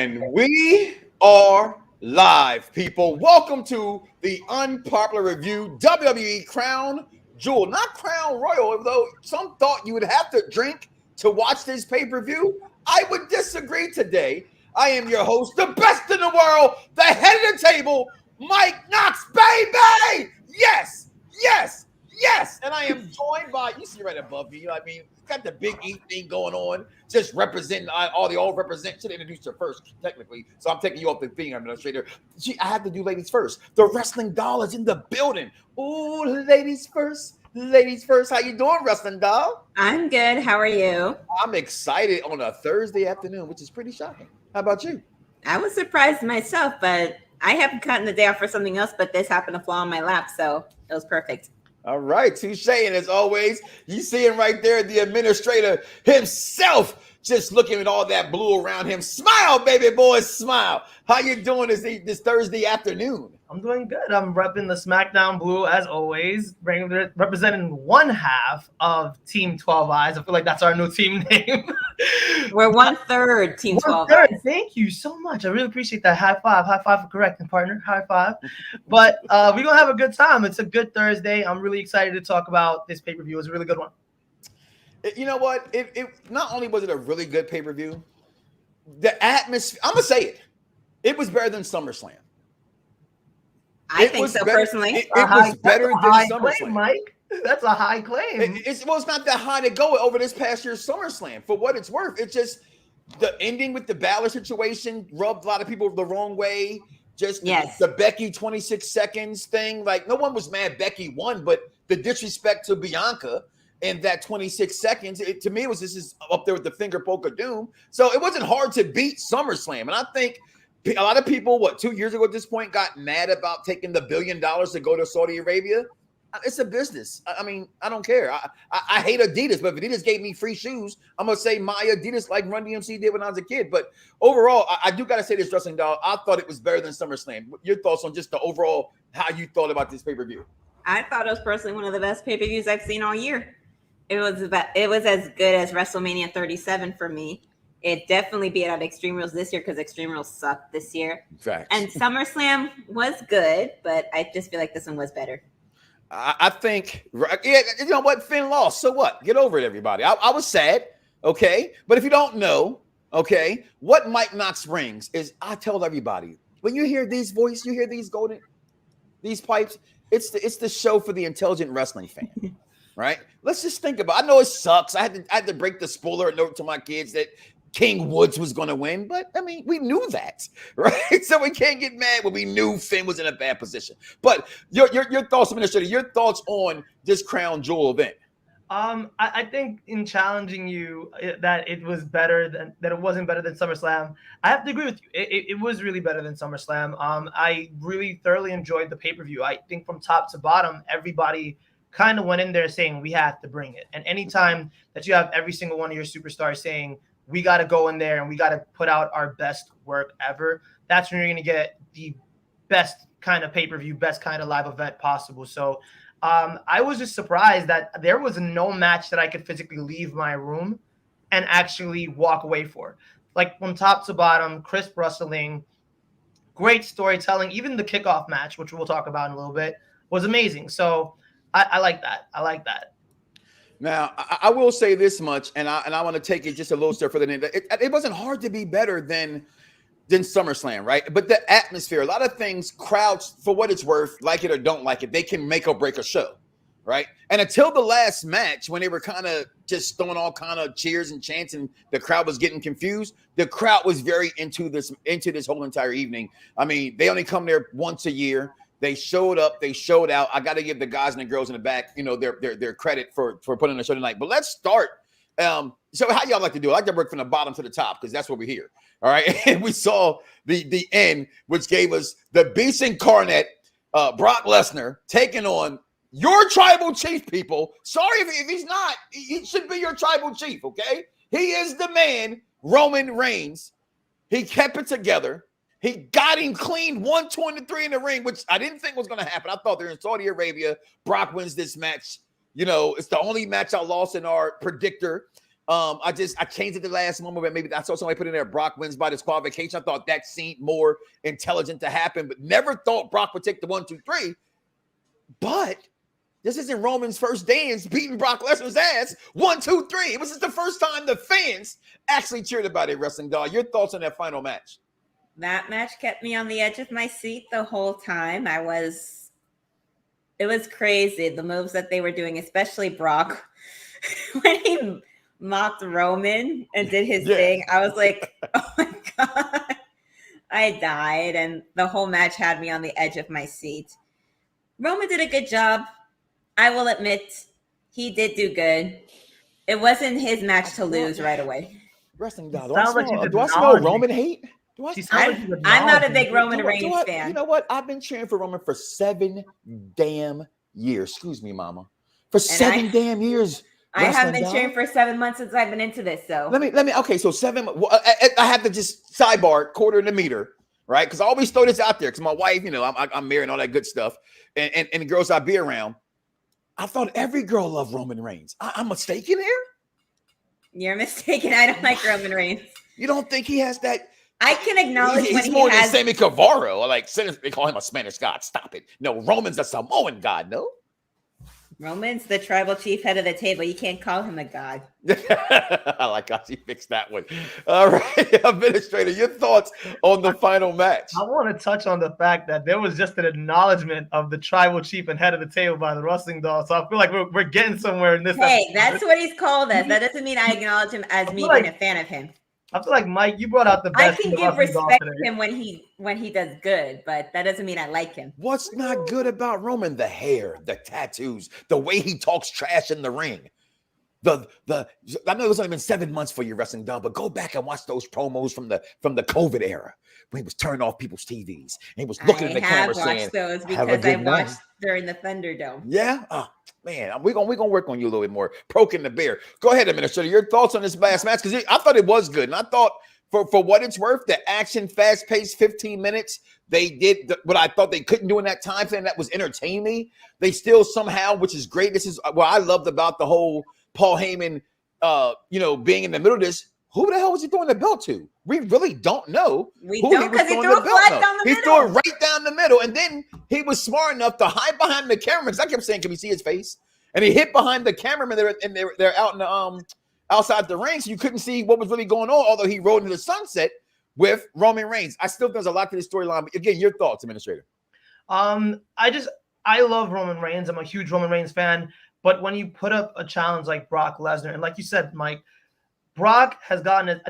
And we are live, people. Welcome to the Unpopular Review WWE Crown Jewel. Not Crown Royal, though some thought you would have to drink to watch this pay-per-view. I would disagree today. I am your host, the best in the world, the head of the table, Mike Knox, baby! Yes, yes, yes! And I am joined by, you see right above me, I mean, got the big E thing going on, just representing all the old represent. Should introduce her first, technically. So I'm taking you off the thing, administrator. I have to do ladies first. The wrestling doll is in the building. Ooh, ladies first. Ladies first. How you doing, wrestling doll? I'm good. How are you? I'm excited on a Thursday afternoon, which is pretty shocking. How about you? I was surprised myself, but I haven't gotten the day off for something else, but this happened to fall on my lap, so it was perfect. All right, touche. And as always, you see him right there, the administrator himself, just looking at all that blue around him. Smile, baby boy, smile. How you doing this Thursday afternoon? I'm doing good. I'm repping the SmackDown blue as always, representing one half of Team 12 Eyes. I feel like that's our new team name. We're 1/3 Team 12 1/3. Eyes. Thank you so much. I really appreciate that. High five for correcting, partner. High five. But we're gonna have a good time. It's a good Thursday. I'm really excited to talk about this pay-per-view. It's a really good one. You know what? It not only was it a really good pay-per-view, the atmosphere. I'm gonna say it. It was better than SummerSlam. I think so, personally. It was better than SummerSlam. Claim, Mike. That's a high claim. It's not that high to go over this past year's SummerSlam. For what it's worth, it's just the ending with the Balor situation rubbed a lot of people the wrong way. Just the Becky 26 seconds thing. Like, no one was mad Becky won, but the disrespect to Bianca in that 26 seconds, to me, this is up there with the finger poke of doom. So it wasn't hard to beat SummerSlam. And I think a lot of people, 2 years ago at this point, got mad about taking the $1 billion to go to Saudi Arabia. It's a business. I mean, I don't care. I hate Adidas, but if Adidas gave me free shoes, I'm going to say my Adidas like Run DMC did when I was a kid. But overall, I do got to say this, wrestling doll, I thought it was better than SummerSlam. Your thoughts on just the overall, how you thought about this pay-per-view? I thought it was personally one of the best pay-per-views I've seen all year. It was as good as WrestleMania 37 for me. It definitely beat out Extreme Rules this year because Extreme Rules sucked this year. Facts. And SummerSlam was good, but I just feel like this one was better. I think, you know what? Finn lost. So what? Get over it, everybody. I was sad, okay? But if you don't know, okay, what Mike Knox brings is, I tell everybody, when you hear these voices, you hear these pipes, it's the show for the intelligent wrestling fan, right? Let's just think about it. I know it sucks. I had to break the spoiler note to my kids that King Woods was going to win, but I mean, we knew that, right? So we can't get mad when we knew Finn was in a bad position. But your thoughts, Administrator, your thoughts on this Crown Jewel event? I think in challenging you that it was better that it wasn't better than SummerSlam, I have to agree with you. It was really better than SummerSlam. I really thoroughly enjoyed the pay-per-view. I think from top to bottom, everybody kind of went in there saying we have to bring it. And anytime that you have every single one of your superstars saying we got to go in there and we got to put out our best work ever, that's when you're going to get the best kind of pay-per-view, best kind of live event possible. So I was just surprised that there was no match that I could physically leave my room and actually walk away for. Like from top to bottom, crisp wrestling, great storytelling. Even the kickoff match, which we'll talk about in a little bit, was amazing. So I like that. I like that. Now, I will say this much, and I want to take it just a little step further. It wasn't hard to be better than SummerSlam, right? But the atmosphere, a lot of things, crowds, for what it's worth, like it or don't like it, they can make or break a show, right? And until the last match, when they were kind of just throwing all kind of cheers and chants and the crowd was getting confused, the crowd was very into this whole entire evening. I mean, they only come there once a year. They showed up, they showed out. I got to give the guys and the girls in the back, their credit for putting on the show tonight. But let's start. So how y'all like to do it? I like to work from the bottom to the top because that's what we're here. All right. And we saw the end, which gave us the beast incarnate, Brock Lesnar, taking on your tribal chief, people. Sorry if he's not. He should be your tribal chief, okay? He is the man, Roman Reigns. He kept it together. He got him clean 123 in the ring, which I didn't think was going to happen. I thought they're in Saudi Arabia. Brock wins this match. It's the only match I lost in our predictor. I changed it the last moment, but maybe I saw somebody put in there Brock wins by disqualification. I thought that seemed more intelligent to happen, but never thought Brock would take the 1, 2, 3. But this isn't Roman's first dance beating Brock Lesnar's ass 1, 2, 3. It was just the first time the fans actually cheered about it, Wrestling Dog. Your thoughts on that final match? That match kept me on the edge of my seat the whole time. It was crazy, the moves that they were doing, especially Brock. When he mocked Roman and did his thing, I was like, oh my God. I died, and the whole match had me on the edge of my seat. Roman did a good job. I will admit, he did do good. It wasn't his match to lose right away. Wrestling Dog, do I smell Roman hate? I'm not a big Roman Reigns fan. You know what? I've been cheering for Roman for 7 damn years. Excuse me, Mama. For 7 damn years. I haven't been cheering for 7 months since I've been into this. So let me. Okay, so 7. I have to just sidebar quarter in the meter, right? Because I always throw this out there because my wife, I'm married and all that good stuff, and the girls I be around. I thought every girl loved Roman Reigns. I'm mistaken here? You're mistaken. I don't like Roman Reigns. You don't think he has that? I can acknowledge he's more than Sammy Guevara. Like, they call him a Spanish god. Stop it. No, Roman's a Samoan god, no? Roman's the tribal chief, head of the table. You can't call him a god. I like how she fixed that one. All right, Administrator, your thoughts on the final match? I want to touch on the fact that there was just an acknowledgement of the tribal chief and head of the table by the Wrestling Dog. So I feel like we're getting somewhere in this. Hey, that's what he's called us. That doesn't mean I acknowledge him as me being a fan of him. I feel like, Mike, you brought out the best. I can give respect to him when he does good, but that doesn't mean I like him. What's not good about Roman? The hair, the tattoos, the way he talks trash in the ring. I know it's only been 7 months for your Wrestling Dog, but go back and watch those promos from the COVID era when he was turning off people's TVs and he was looking at the camera saying, those because I watched during the Thunderdome. Yeah. Oh, man, we're gonna work on you a little bit more. Poking the bear. Go ahead, Administrator. Your thoughts on this last match? Because I thought it was good, and I thought for what it's worth, the action, fast-paced, 15 minutes, they did what I thought they couldn't do in that time frame. That was entertain me. They still somehow, which is great. This is what I loved about the whole Paul Heyman, being in the middle of this. Who the hell was he throwing the belt to? We really don't know. We don't, because he threw it flat down the middle. He threw it right down the middle, and then he was smart enough to hide behind the camera. Because I kept saying, "Can we see his face?" And he hit behind the cameraman. They're out in the outside the ring, so you couldn't see what was really going on. Although he rode into the sunset with Roman Reigns, I still think there's a lot to this storyline. But again, your thoughts, Administrator. I love Roman Reigns. I'm a huge Roman Reigns fan. But when you put up a challenge like Brock Lesnar, and like you said, Mike, Brock has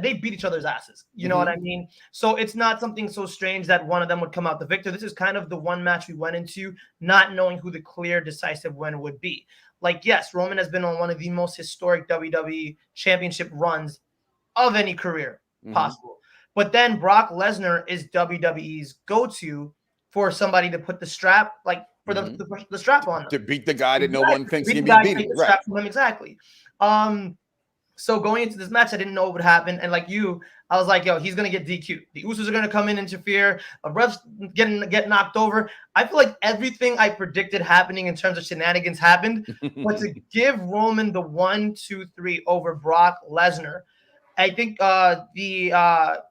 they beat each other's asses. You know what I mean? So it's not something so strange that one of them would come out the victor. This is kind of the one match we went into not knowing who the clear decisive winner would be. Like, yes, Roman has been on one of the most historic WWE championship runs of any career possible. But then Brock Lesnar is WWE's go-to for somebody to put the strap, for the strap on them. To beat the guy that no one thinks can be beating. Right. Exactly. So going into this match, I didn't know what would happen. And like you, I was like, yo, he's going to get DQ'd. The Usos are going to come in, interfere. A ref's get knocked over. I feel like everything I predicted happening in terms of shenanigans happened. But to give Roman the 1, 2, 3 over Brock Lesnar, I think the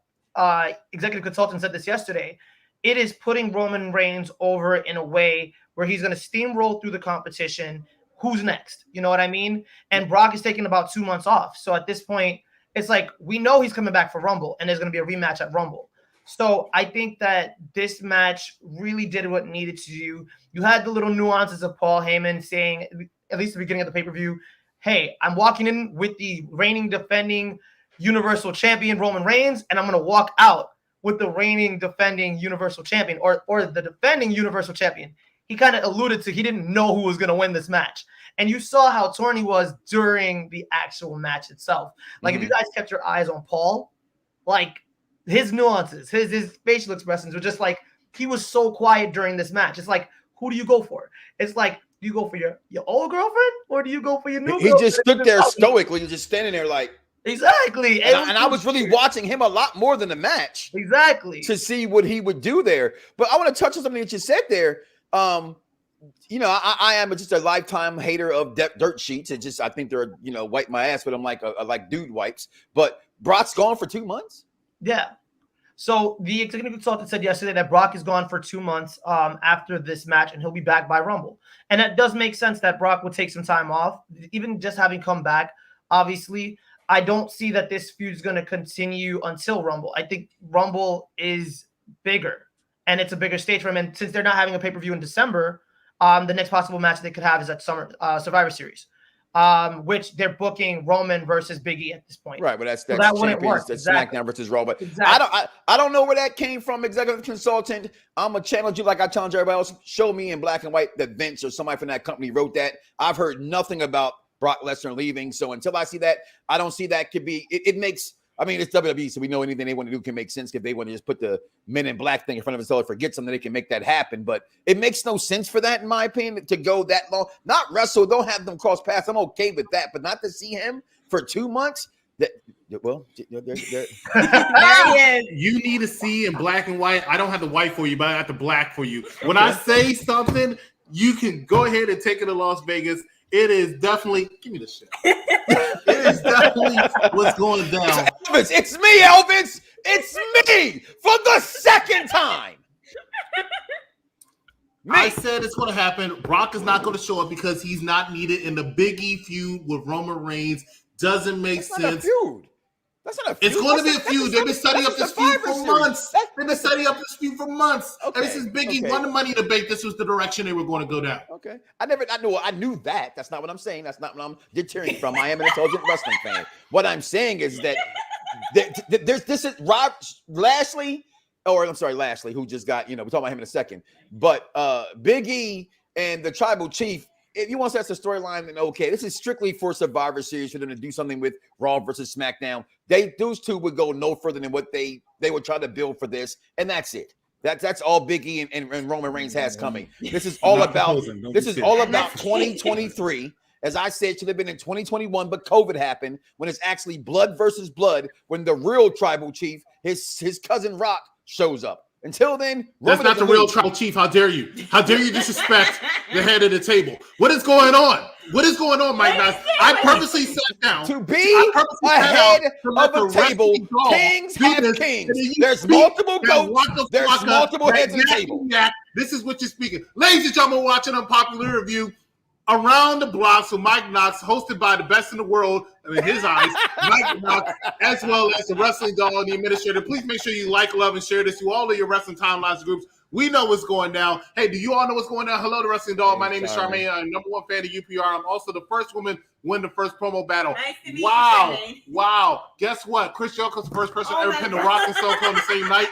executive consultant said this yesterday, it is putting Roman Reigns over in a way where he's going to steamroll through the competition. Who's next? You know what I mean? And Brock is taking about 2 months off. So at this point, it's like we know he's coming back for Rumble, and there's going to be a rematch at Rumble. So I think that this match really did what it needed to do. You had the little nuances of Paul Heyman saying, at least at the beginning of the pay-per-view, hey, I'm walking in with the reigning defending Universal Champion Roman Reigns, and I'm going to walk out with the reigning defending Universal Champion or the defending Universal Champion. He kind of alluded to he didn't know who was going to win this match. And you saw how torn he was during the actual match itself. Like, if you guys kept your eyes on Paul, like, his nuances, his facial expressions were just like, he was so quiet during this match. It's like, who do you go for? It's like, do you go for your old girlfriend or do you go for your new girlfriend? He just stood there stoically. He was just standing there like, exactly. And I was really watching him a lot more than the match. Exactly. To see what he would do there. But I want to touch on something that you said there. I am just a lifetime hater of dirt sheets. It just, I think they're, wipe my ass, but I'm like, I like dude wipes. But Brock's gone for 2 months. Yeah. So the executive consultant said yesterday that Brock is gone for 2 months after this match, and he'll be back by Rumble. And that does make sense that Brock would take some time off, even just having come back. Obviously, I don't see that this feud is going to continue until Rumble. I think Rumble is bigger, and it's a bigger stage for him. And since they're not having a pay-per-view in December, the next possible match they could have is at Summer Survivor Series, which they're booking Roman versus Big E at this point. Right, but that's that wouldn't work. That's Exactly. SmackDown versus Raw. But Exactly. I don't know where that came from, executive consultant. I'm gonna challenge you like I challenge everybody else. Show me in black and white that Vince or somebody from that company wrote that. I've heard nothing about Brock Lesnar leaving. So until I see that, I don't see that could be. It makes. I mean, it's WWE, so we know anything they want to do can make sense. If they want to just put the Men in Black thing in front of us, so forget something, they can make that happen. But it makes no sense for that, in my opinion, to go that long. Not wrestle, don't have them cross paths. I'm okay with that, but not to see him for 2 months. You need to see in black and white. I don't have the white for you, but I got the black for you. When I say something, you can go ahead and take it to Las Vegas. It is definitely, give me the shit. It is definitely what's going down. It's me, Elvis. It's me for the second time. I said it's going to happen. Brock is not going to show up because he's not needed in the Big E feud with Roman Reigns. Doesn't make sense. Not a feud. That's not a feud. It's going to be a feud. They've been setting up this feud for months. They've been setting up this feud for months. Okay. And this is Big E won the Money debate. This was the direction they were going to go down. Okay. I knew that. That's not what I'm saying. That's not what I'm deterring from. I am an intelligent wrestling fan. What I'm saying is that this is Lashley, who just got, we'll talk about him in a second. But Big E and the Tribal Chief, if you want to set the storyline, then okay. This is strictly for Survivor Series for them to do something with Raw versus SmackDown. Those two would go no further than what they would try to build for this, and that's it. That's all Big E and Roman Reigns has coming. This is all about 2023. As I said, it should have been in 2021, but COVID happened when it's actually blood versus blood. When the real Tribal Chief, his cousin Rock, shows up. Until then, that's not the real Tribal Chief. How dare you? How dare you disrespect the head of the table? What is going on? What is going on, Mike? I purposely sat down to be ahead of a table. Kings have kings. There's multiple goats. There's multiple heads of the table. This is what you're speaking. Ladies and gentlemen, watching Unpopular Review. Around the Block, so Mike Knox, hosted by the best in the world, in his eyes, Mike Knox, as well as the Wrestling Doll and the Administrator. Please make sure you like, love, and share this to all of your wrestling timelines groups. We know what's going down. Hey, do you all know what's going down? Hello, the Wrestling Doll. My name is Charmaine. I'm #1 fan of UPR. I'm also the first woman win the first promo battle. Nice to meet you, Wow. Guess what? Chris Jericho's the first person ever pinned The Rock and Stone Cold on the same night.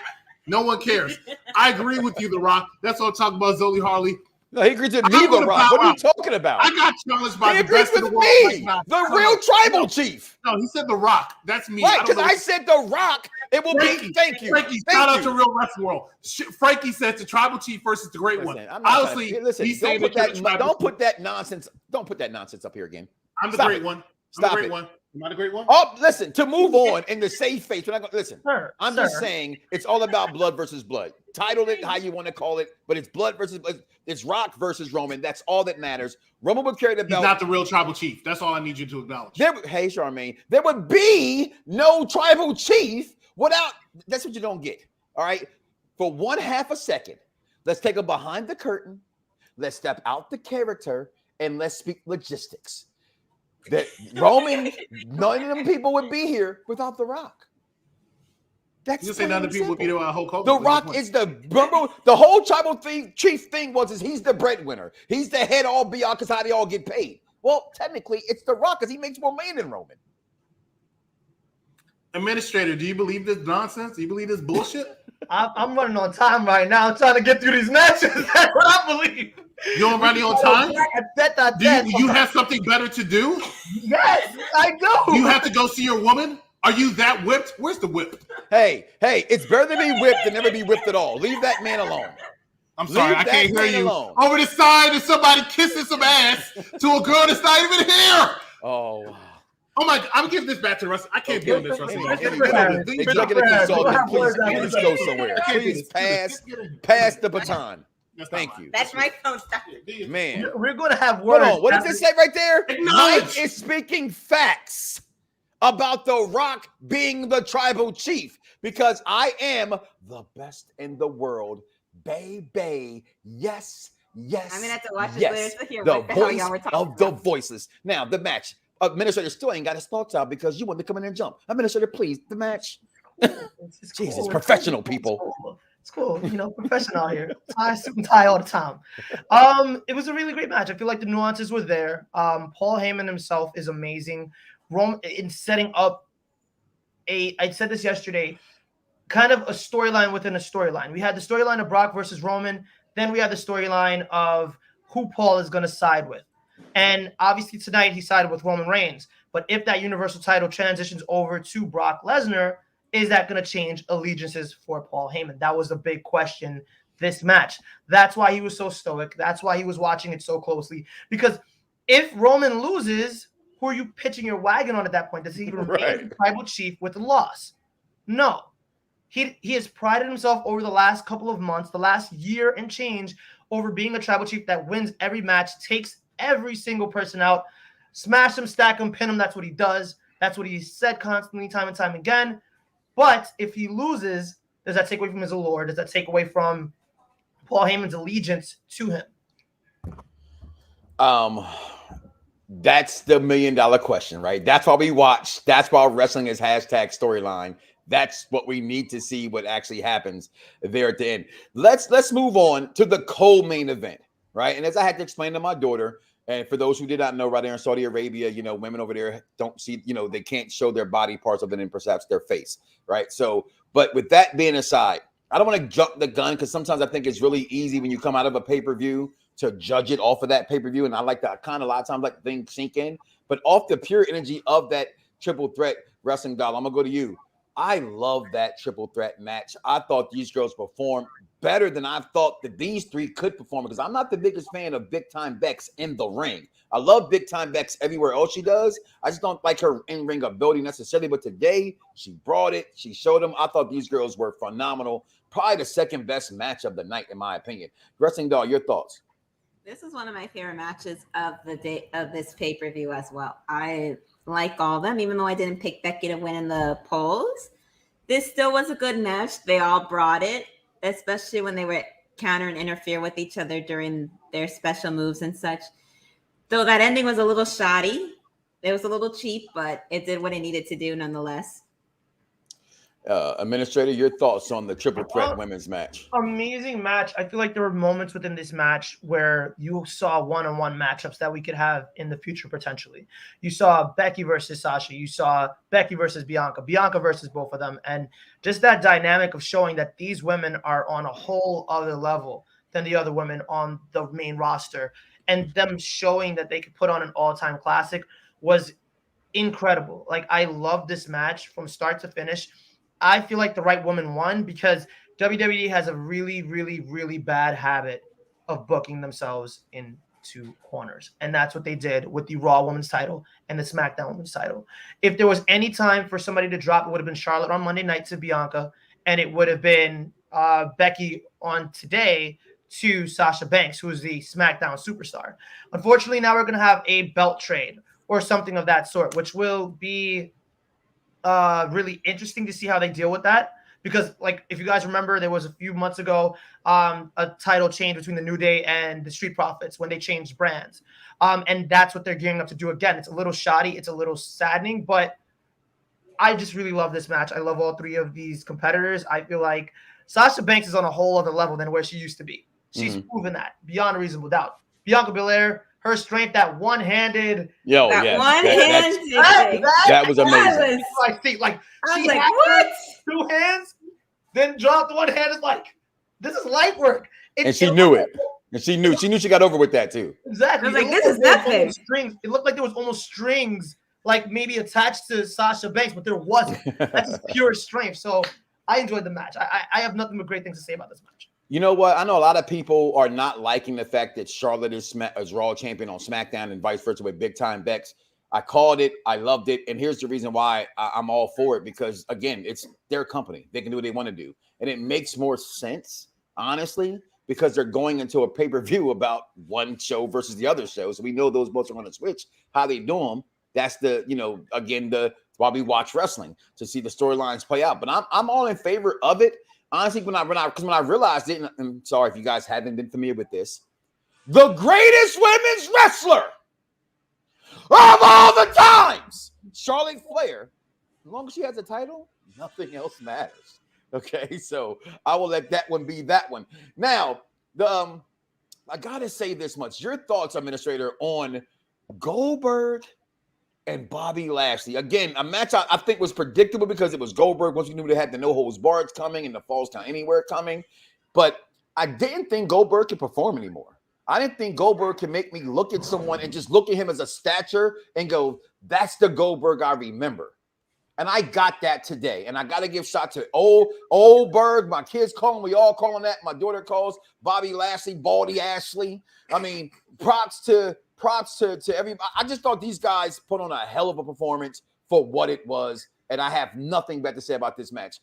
No one cares. I agree with you, The Rock. That's what I'm talking about, Zoe Harley. No, he agrees with me, The Rock. What are you talking about? I got challenged by the best in the world. He agrees with me, the real Tribal Chief. No, he said The Rock. That's me. Right, because I said The Rock. It will be. Thank you. Frankie, shout out to Real Wrestling World. Frankie said the Tribal Chief versus the Great One. Honestly, he's saying don't put that nonsense. Don't put that nonsense up here again. I'm the Great One. Stop it. Am I the Great One? Oh, listen, to move on in the safe face. We're not going to listen. I'm Sir. just saying it's all about blood versus blood. Title it how you want to call it, but it's blood versus blood. It's Rock versus Roman. That's all that matters. Roman would carry the belt. He's not the real Tribal Chief. That's all I need you to acknowledge. Hey, Charmaine, there would be no Tribal Chief without. That's what you don't get. All right. For 1/2 a second, let's take a behind the curtain. Let's step out the character and let's speak logistics. That Roman, none of them people would be here without The Rock. That's you say none of the people would be there without Hulk Hogan. The Rock is the whole Tribal Chief thing is he's the breadwinner. He's the head all be all because how they all get paid. Well, technically, it's The Rock because he makes more money than Roman. Administrator, do you believe this nonsense? Do you believe this bullshit? I'm running on time right now. I'm trying to get through these matches. That's what I believe. You're running on time? Do you have something better to do? Yes, I do. You have to go see your woman? Are you that whipped? Where's the whip? Hey, it's better to be whipped than never be whipped at all. Leave that man alone. I'm sorry, I can't hear you. Alone. Over the side is somebody kissing some ass to a girl that's not even here. Oh, wow. Oh my! I'm giving this back to Russ. I can't be on this, Russ. Please go somewhere. Please pass the baton. Thank you. That's my phone. Stop. Man. We're going to have Hold words. on. What does it say right there? Acknowledge. Mike is speaking facts about The Rock being the tribal chief because I am the best in the world, baby. Yes, yes. I'm gonna have to watch this yes. later to hear the what the hell voice y'all were talking of the about. voiceless. Now the match. Administrator still ain't got his thoughts out because you want to come in and jump. Administrator, please, the match. It's Jesus, cool. professional people. It's cool. You know, professional here. Suit and tie all the time. It was a really great match. I feel like the nuances were there. Paul Heyman himself is amazing. In setting up I said this yesterday, kind of a storyline within a storyline. We had the storyline of Brock versus Roman. Then we had the storyline of who Paul is going to side with. And obviously tonight he sided with Roman Reigns. But if that Universal title transitions over to Brock Lesnar, is that going to change allegiances for Paul Heyman? That was the big question this match. That's why he was so stoic. That's why he was watching it so closely. Because if Roman loses, who are you pitching your wagon on at that point? Does he even remain tribal chief with a loss? No. He has prided himself over the last couple of months, the last year and change, over being a tribal chief that wins every match, takes every single person out, smash them, stack them, pin them. That's what he does. That's what he said constantly, time and time again. But if he loses, does that take away from his allure? Does that take away from Paul Heyman's allegiance to him? That's the $1 million question, right? That's why we watch. That's why wrestling is hashtag storyline. That's what we need to see what actually happens there at the end. Let's move on to the co-main event, right? And as I had to explain to my daughter, and for those who did not know, right there in Saudi Arabia, you know, women over there don't see, you know, they can't show their body parts other than perhaps their face, right? So, but with that being aside, I don't want to jump the gun because sometimes I think it's really easy when you come out of a pay-per-view to judge it off of that pay-per-view. And I like to kind of a lot of times let things sink in, but off the pure energy of that triple threat wrestling doll, I'm going to go to you. I love that triple threat match. I thought these girls performed better than I thought that these three could perform because I'm not the biggest fan of Big Time Bex in the ring. I love Big Time Bex everywhere else she does. I just don't like her in-ring ability necessarily, but today she brought it. She showed them. I thought these girls were phenomenal. Probably the second best match of the night, in my opinion. Wrestling doll, your thoughts? This is one of my favorite matches of the day of this pay-per-view as well. I like all of them, even though I didn't pick Becky to win in the polls. This still was a good match. They all brought it, especially when they were counter and interfere with each other during their special moves and such. Though that ending was a little shoddy. It was a little cheap, but it did what it needed to do nonetheless. Administrator, your thoughts on the triple threat women's match? Amazing match. I feel like there were moments within this match where you saw one-on-one matchups that we could have in the future potentially. You saw Becky versus Sasha. You saw Becky versus Bianca. Bianca versus both of them. And just that dynamic of showing that these women are on a whole other level than the other women on the main roster. And them showing that they could put on an all-time classic was incredible. Like, I love this match from start to finish. I feel like the right woman won because WWE has a really, really, really bad habit of booking themselves into corners. And that's what they did with the Raw Women's title and the SmackDown Women's title. If there was any time for somebody to drop, it would have been Charlotte on Monday night to Bianca, and it would have been Becky on today to Sasha Banks, who is the SmackDown superstar. Unfortunately, now we're going to have a belt trade or something of that sort, which will be really interesting to see how they deal with that. Because, like, if you guys remember, there was a few months ago a title change between the New Day and the Street Profits when they changed brands. And that's what they're gearing up to do again. It's a little shoddy. It's a little saddening, but I just really love this match. I love all three of these competitors. I feel like Sasha Banks is on a whole other level than where she used to be. She's proven that beyond a reasonable doubt. Bianca Belair, her strength, that one-handed. Yo, that yeah. That was amazing. I think, like, I was she like, had what? Two hands, then dropped one hand. It's like, this is light work. And she knew it. And she knew she got over with that too. Exactly. I was like, this is nothing. Strings. It looked like there was almost strings, like maybe attached to Sasha Banks, but there wasn't. That's just pure strength. So I enjoyed the match. I have nothing but great things to say about this match. You know what? I know a lot of people are not liking the fact that Charlotte is Raw champion on SmackDown and vice versa with Big Time Bex. I called it. I loved it. And here's the reason why I'm all for it. Because, again, it's their company. They can do what they want to do. And it makes more sense, honestly, because they're going into a pay-per-view about one show versus the other show. So we know those both are going to switch. How they do them, that's the, again, the why we watch wrestling, to see the storylines play out. But I'm all in favor of it. Honestly, when I realized it, and I'm sorry if you guys haven't been familiar with this, the greatest women's wrestler of all the times, Charlotte Flair, as long as she has a title, nothing else matters. Okay, so I will let that one be that one. Now, I gotta say this much. Your thoughts, Administrator, on Goldberg and Bobby Lashley. Again, a match I think was predictable because it was Goldberg. Once you knew they had the no holds barred coming and the Falls Count Anywhere coming, but I didn't think Goldberg could perform anymore. I didn't think Goldberg can make me look at someone and just look at him as a stature and go, that's the Goldberg I remember. And I got that today. And I got to give shot to old Berg. My kids call him. We all call him that. My daughter calls Bobby Lashley, Baldy Ashley. I mean, props to everybody. I just thought these guys put on a hell of a performance for what it was. And I have nothing bad to say about this match.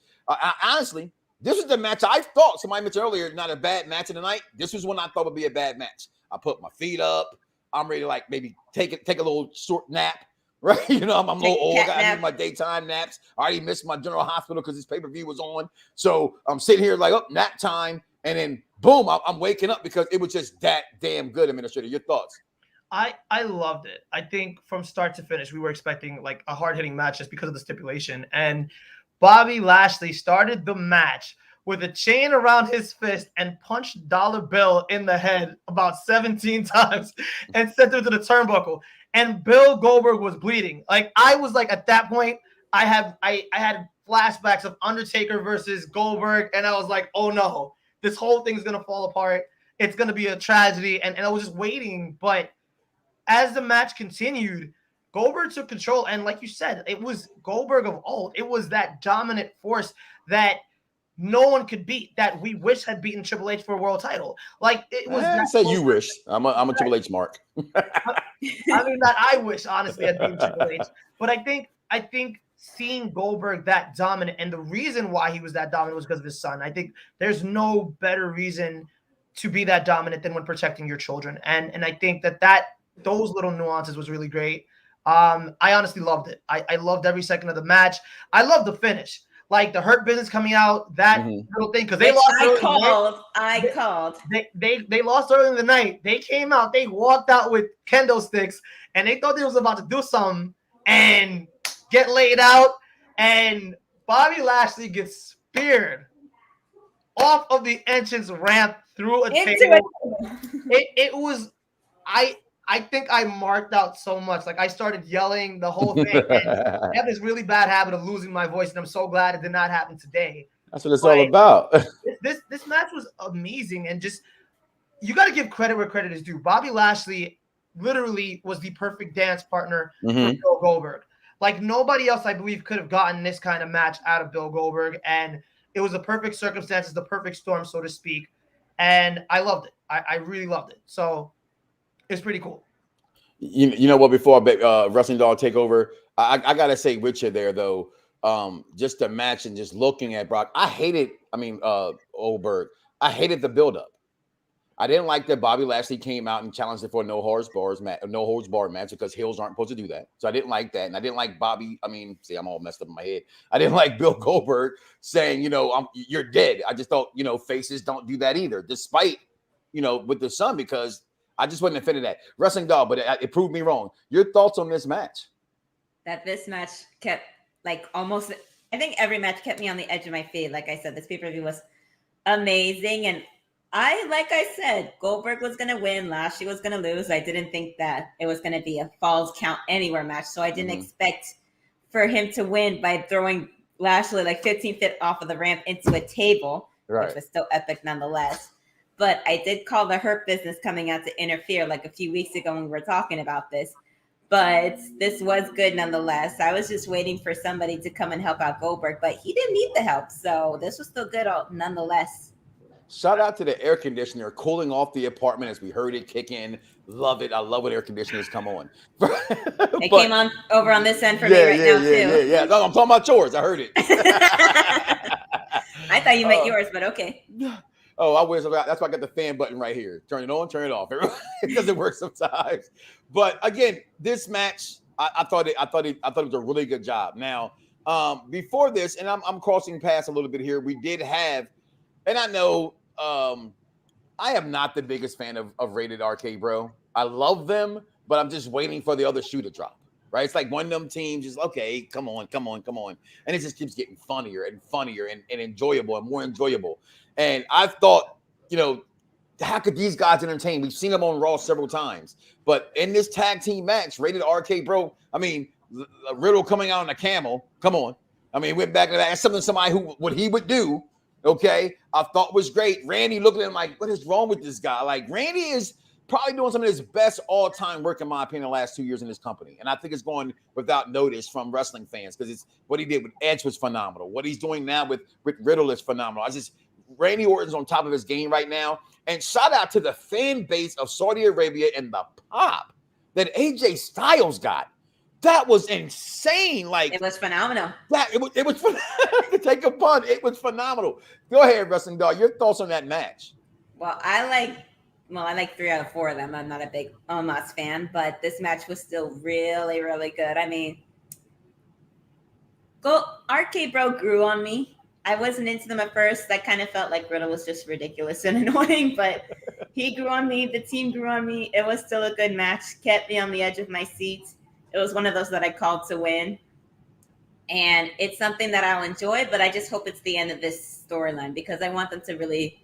Honestly, this is the match I thought, somebody mentioned earlier, not a bad match of the night. This was one I thought would be a bad match. I put my feet up. I'm ready to like maybe take a little short nap, right? I'm a little old. I need my daytime naps. I already missed my general hospital because this pay-per-view was on. So I'm sitting here like, nap time. And then boom, I'm waking up because it was just that damn good, Administrator. Your thoughts? I loved it. I think from start to finish, we were expecting like a hard-hitting match just because of the stipulation. And Bobby Lashley started the match with a chain around his fist and punched Dollar Bill in the head about 17 times and sent him to the turnbuckle. And Bill Goldberg was bleeding. Like I was like at that point, I had flashbacks of Undertaker versus Goldberg, and I was like, oh no, this whole thing's gonna fall apart. It's gonna be a tragedy. And I was just waiting. But as the match continued, Goldberg took control, and like you said, it was Goldberg of old. It was that dominant force that no one could beat, that we wish had beaten Triple H for a world title. Like it was. I say you wish. I'm a Triple H mark. I mean, that I wish honestly had beaten Triple H, but I think seeing Goldberg that dominant, and the reason why he was that dominant was because of his son. I think there's no better reason to be that dominant than when protecting your children, and I think that those little nuances was really great. I honestly loved it. I loved every second of the match. I loved the finish, like the Hurt Business coming out, that little thing, because they lost. I called. They lost early in the night. They came out. They walked out with kendo sticks, and they thought they was about to do something and get laid out. And Bobby Lashley gets speared off of the entrance ramp through a table. It was. I think I marked out so much. Like I started yelling the whole thing. I have this really bad habit of losing my voice, and I'm so glad it did not happen today. That's what it's all about. This match was amazing, and just you got to give credit where credit is due. Bobby Lashley literally was the perfect dance partner for Bill Goldberg. Like nobody else, I believe, could have gotten this kind of match out of Bill Goldberg, and it was the perfect circumstances, the perfect storm, so to speak. And I loved it. I really loved it. So. It's pretty cool. You know what? Before Wrestling Dog take over, I gotta say with you there though, just the match and just looking at Brock, I hated. Goldberg. I hated the buildup. I didn't like that Bobby Lashley came out and challenged it for a no holds barred match because heels aren't supposed to do that. So I didn't like that, and I didn't like Bobby. See, I'm all messed up in my head. I didn't like Bill Goldberg saying, you're dead. I just thought, faces don't do that either, despite, with the son, because. I just wasn't a fan of that. Wrestling Dog, but it proved me wrong. Your thoughts on this match? That this match kept, almost, I think every match kept me on the edge of my feet. Like I said, this pay-per-view was amazing. And like I said, Goldberg was going to win. Lashley was going to lose. I didn't think that it was going to be a Falls Count Anywhere match. So I didn't expect for him to win by throwing Lashley 15 feet off of the ramp into a table, which was still epic nonetheless. But I did call the Hurt Business coming out to interfere a few weeks ago when we were talking about this. But this was good nonetheless. I was just waiting for somebody to come and help out Goldberg, but he didn't need the help. So this was still good nonetheless. Shout out to the air conditioner cooling off the apartment as we heard it kick in. Love it. I love when air conditioners come on. It came on over on this end for me now, too. Yeah. No, I'm talking about yours. I heard it. I thought you meant yours, but okay. Oh, I wish that's why I got the fan button right here. Turn it on, turn it off. It doesn't work sometimes. But again, this match, I thought it was a really good job. Now, before this, and I'm crossing past a little bit here. We did have, and I know I am not the biggest fan of Rated RK Bro. I love them, but I'm just waiting for the other shoe to drop. Right? It's like one of them teams is okay, come on. And it just keeps getting funnier and funnier and enjoyable and more enjoyable. And I thought, how could these guys entertain? We've seen them on Raw several times. But in this tag team match, Rated RK Bro, I mean, Riddle coming out on a camel, come on. I mean, went back to that. That's somebody what he would do, okay, I thought was great. Randy looking at him like, what is wrong with this guy? Like, Randy is probably doing some of his best all-time work, in my opinion, the last 2 years in this company. And I think it's going without notice from wrestling fans because it's what he did with Edge was phenomenal. What he's doing now with Riddle is phenomenal. Randy Orton's on top of his game right now. And shout out to the fan base of Saudi Arabia and the pop that AJ Styles got. That was insane. Like, it was phenomenal. It was to take a pun. It was phenomenal. Go ahead, Wrestling Dog. Your thoughts on that match? Well, I like 3 out of 4 of them. I'm not a big Omos fan, but this match was still really, really good. I mean, RK Bro grew on me. I wasn't into them at first. I kind of felt like Riddle was just ridiculous and annoying, but he grew on me. The team grew on me. It was still a good match. Kept me on the edge of my seat. It was one of those that I called to win. And it's something that I'll enjoy, but I just hope it's the end of this storyline because I want them to really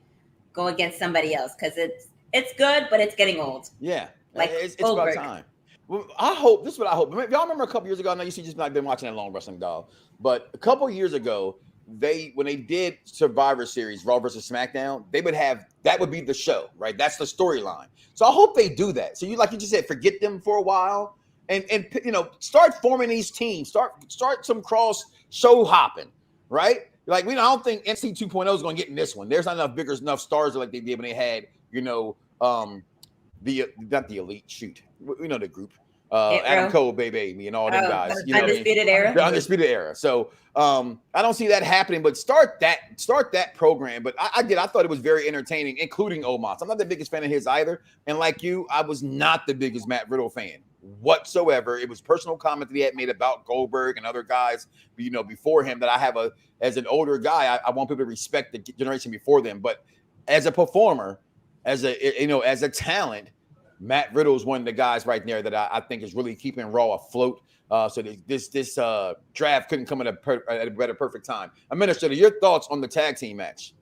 go against somebody else because it's good, but it's getting old. Yeah. Like it's about time. Well, this is what I hope. Y'all remember a couple years ago, I know you see just not been watching that long, Wrestling Dog, but a couple years ago, when they did Survivor Series, Raw versus SmackDown, that would be the show, right? That's the storyline. So I hope they do that. So like you just said, forget them for a while and start forming these teams. Start some cross show hopping, right? Like I don't think NXT 2.0 is going to get in this one. There's not enough stars like they did when they had, not the Elite, shoot, the group. Adam Cole, baby, and all them guys. Undisputed Era. The Undisputed Era. So I don't see that happening, but start that program. But I thought it was very entertaining, including Omos. I'm not the biggest fan of his either. And like you, I was not the biggest Matt Riddle fan whatsoever. It was personal comment that he had made about Goldberg and other guys, before him that I have as an older guy, I want people to respect the generation before them. But as a performer, as a talent, Matt Riddle is one of the guys right there that I think is really keeping Raw afloat. So this draft couldn't come at a better perfect time. Administrator, your thoughts on the tag team match?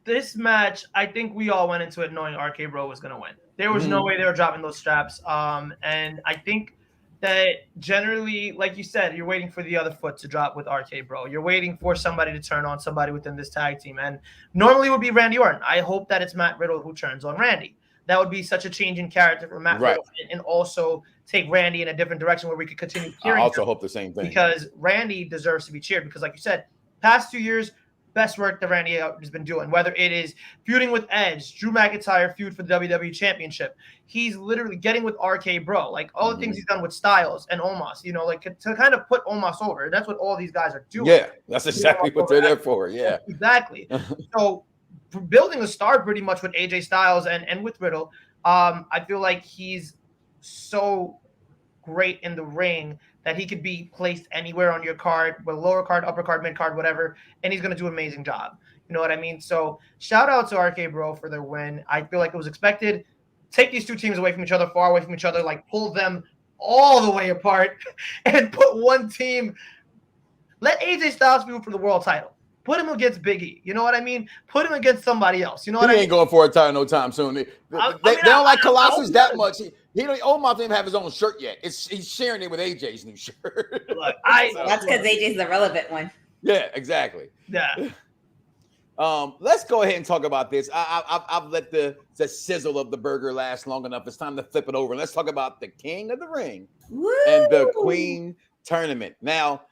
This match, I think we all went into it knowing RK Bro was going to win. There was no way they were dropping those straps. And I think that generally, like you said, you're waiting for the other foot to drop with RK Bro. You're waiting for somebody to turn on somebody within this tag team. And normally it would be Randy Orton. I hope that it's Matt Riddle who turns on Randy. That would be such a change in character for Matt Riddle and also take Randy in a different direction where we could continue cheering. I also hope the same thing. Because Randy deserves to be cheered because, like you said, past 2 years, best work that Randy has been doing, whether it is feuding with Edge, Drew McIntyre feud for the WWE Championship. He's literally getting with RK Bro, like all the things he's done with Styles and Omos, to kind of put Omos over. That's what all these guys are doing. Yeah, that's exactly what they're there for. Yeah, exactly. So building a star pretty much with AJ Styles and with Riddle, I feel like he's so great in the ring that he could be placed anywhere on your card, with lower card, upper card, mid card, whatever, and he's going to do an amazing job. You know what I mean? So shout out to RK Bro for their win. I feel like it was expected. Take these two teams away from each other, far away from each other, like pull them all the way apart and put one team. Let AJ Styles feud for the world title. Put him against Big E. You know what I mean? Put him against somebody else. You know what I mean? He ain't going for a title no time soon. They don't like Colossus that much. He Omos didn't even have his own shirt yet. He's sharing it with AJ's new shirt. Look, that's because AJ's the relevant one. Yeah, exactly. Yeah. Let's go ahead and talk about this. I've let the sizzle of the burger last long enough. It's time to flip it over. Let's talk about the King of the Ring and the Queen tournament. Now,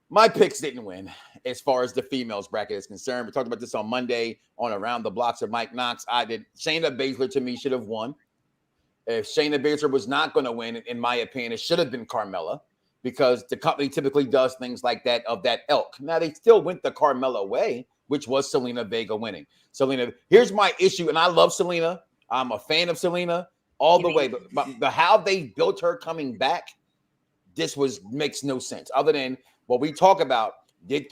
my picks didn't win as far as the females bracket is concerned. We talked about this on Monday on Around the Blocks of Mike Knox. Shayna Baszler, to me, should have won. If Shayna Baszler was not going to win, in my opinion, it should have been Carmella because the company typically does things like that of that ilk. Now, they still went the Carmella way, which was Zelina Vega winning. Zelina, here's my issue, and I love Zelina. I'm a fan of Zelina all the way, but the how they built her coming back, this makes no sense. Other than what we talk about,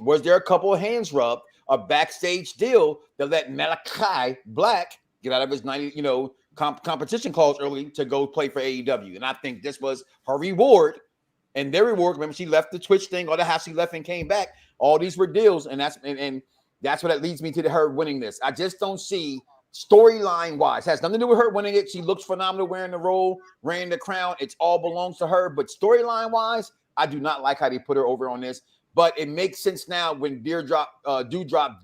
was there a couple of hands rubbed, a backstage deal that let Malachi Black get out of his 90, competition clause early to go play for AEW, and I think this was her reward. And their reward, remember, she left the Twitch thing, or the half she left and came back. All these were deals, and that's what that leads me to her winning this. I just don't see storyline wise. Has nothing to do with her winning it. She looks phenomenal wearing the role, wearing the crown. It's all belongs to her. But storyline wise, I do not like how they put her over on this. But it makes sense now when Dewdrop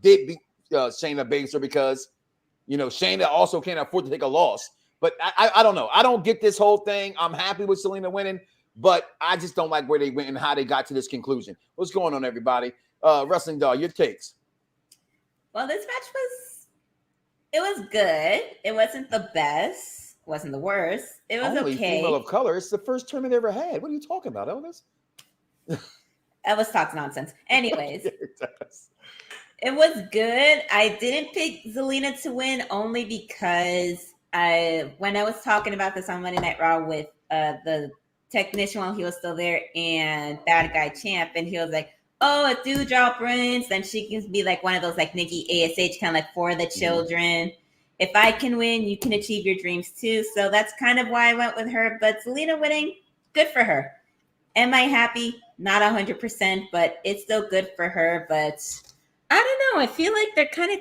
did beat Shayna Baszler, because Shayna also can't afford to take a loss. But I don't know. I don't get this whole thing. I'm happy with Zelina winning, but I just don't like where they went and how they got to this conclusion. What's going on, everybody? Wrestling Doll, your takes. Well, this match was good. It wasn't the best. It wasn't the worst. It was Only okay. Female of color. It's the first tournament they ever had. What are you talking about, Elvis? Elvis talks nonsense. Anyways, it was good. I didn't pick Zelina to win only because when I was talking about this on Monday Night Raw with the technician while he was still there and Bad Guy Champ, and he was like, oh, if Dewdrop wins, then she can be like one of those like Nikki ASH, kind of like for the children. If I can win, you can achieve your dreams too. So that's kind of why I went with her. But Zelina winning, good for her. Am I happy? Not 100%, but it's still good for her. But I don't know. I feel like they're kind of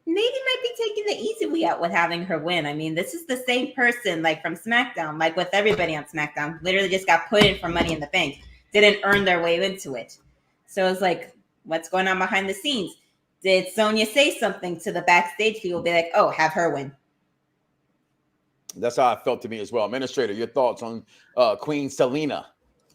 maybe might be taking the easy way out with having her win. I mean, this is the same person like from SmackDown, like with everybody on SmackDown, literally just got put in for Money in the Bank, didn't earn their way into it. So it's like, what's going on behind the scenes? Did Sonya say something to the backstage people? Be like, oh, have her win. That's how I felt to me as well. Administrator, your thoughts on Queen Zelina?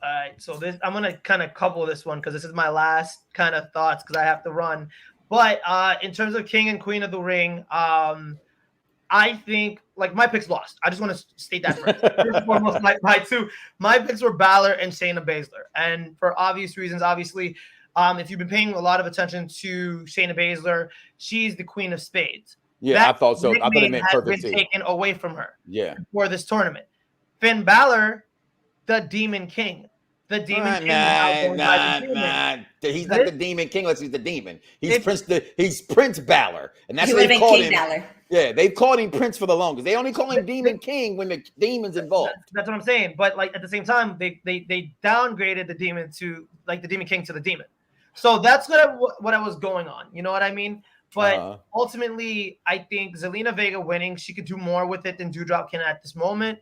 All right, so I'm gonna kind of couple this one because this is my last kind of thoughts because I have to run. But in terms of King and Queen of the Ring, I think like my picks lost. I just want to state that first. First and foremost, my picks were Balor and Shayna Baszler, and for obvious reasons. Obviously, if you've been paying a lot of attention to Shayna Baszler, she's the Queen of Spades. Yeah, that I thought so. I thought it meant perfect. Been taken away from her. Yeah, for this tournament, Finn Balor, the Demon King. The Demon King. He's not the Demon King unless he's the Demon. He's Prince Balor, and that's what they called him. Balor. Yeah, they've called him Prince for the longest. They only call him Demon King when the demon's involved. That's what I'm saying. But like at the same time, they downgraded the demon to like the Demon King to the demon. So that's what I was going on. You know what I mean? But ultimately, I think Zelina Vega winning, she could do more with it than Dewdrop can at this moment.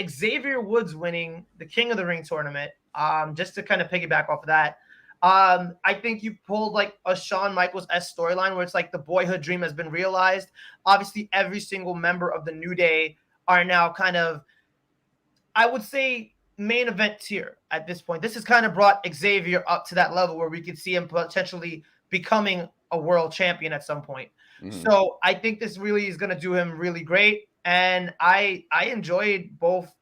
Xavier Woods winning the King of the Ring tournament, just to kind of piggyback off of that. I think you pulled like a Shawn Michaels-esque storyline where it's like the boyhood dream has been realized. Obviously, every single member of the New Day are now kind of, I would say, main event tier at this point. This has kind of brought Xavier up to that level where we could see him potentially becoming a world champion at some point. Mm-hmm. So I think this really is going to do him really great. And I enjoyed both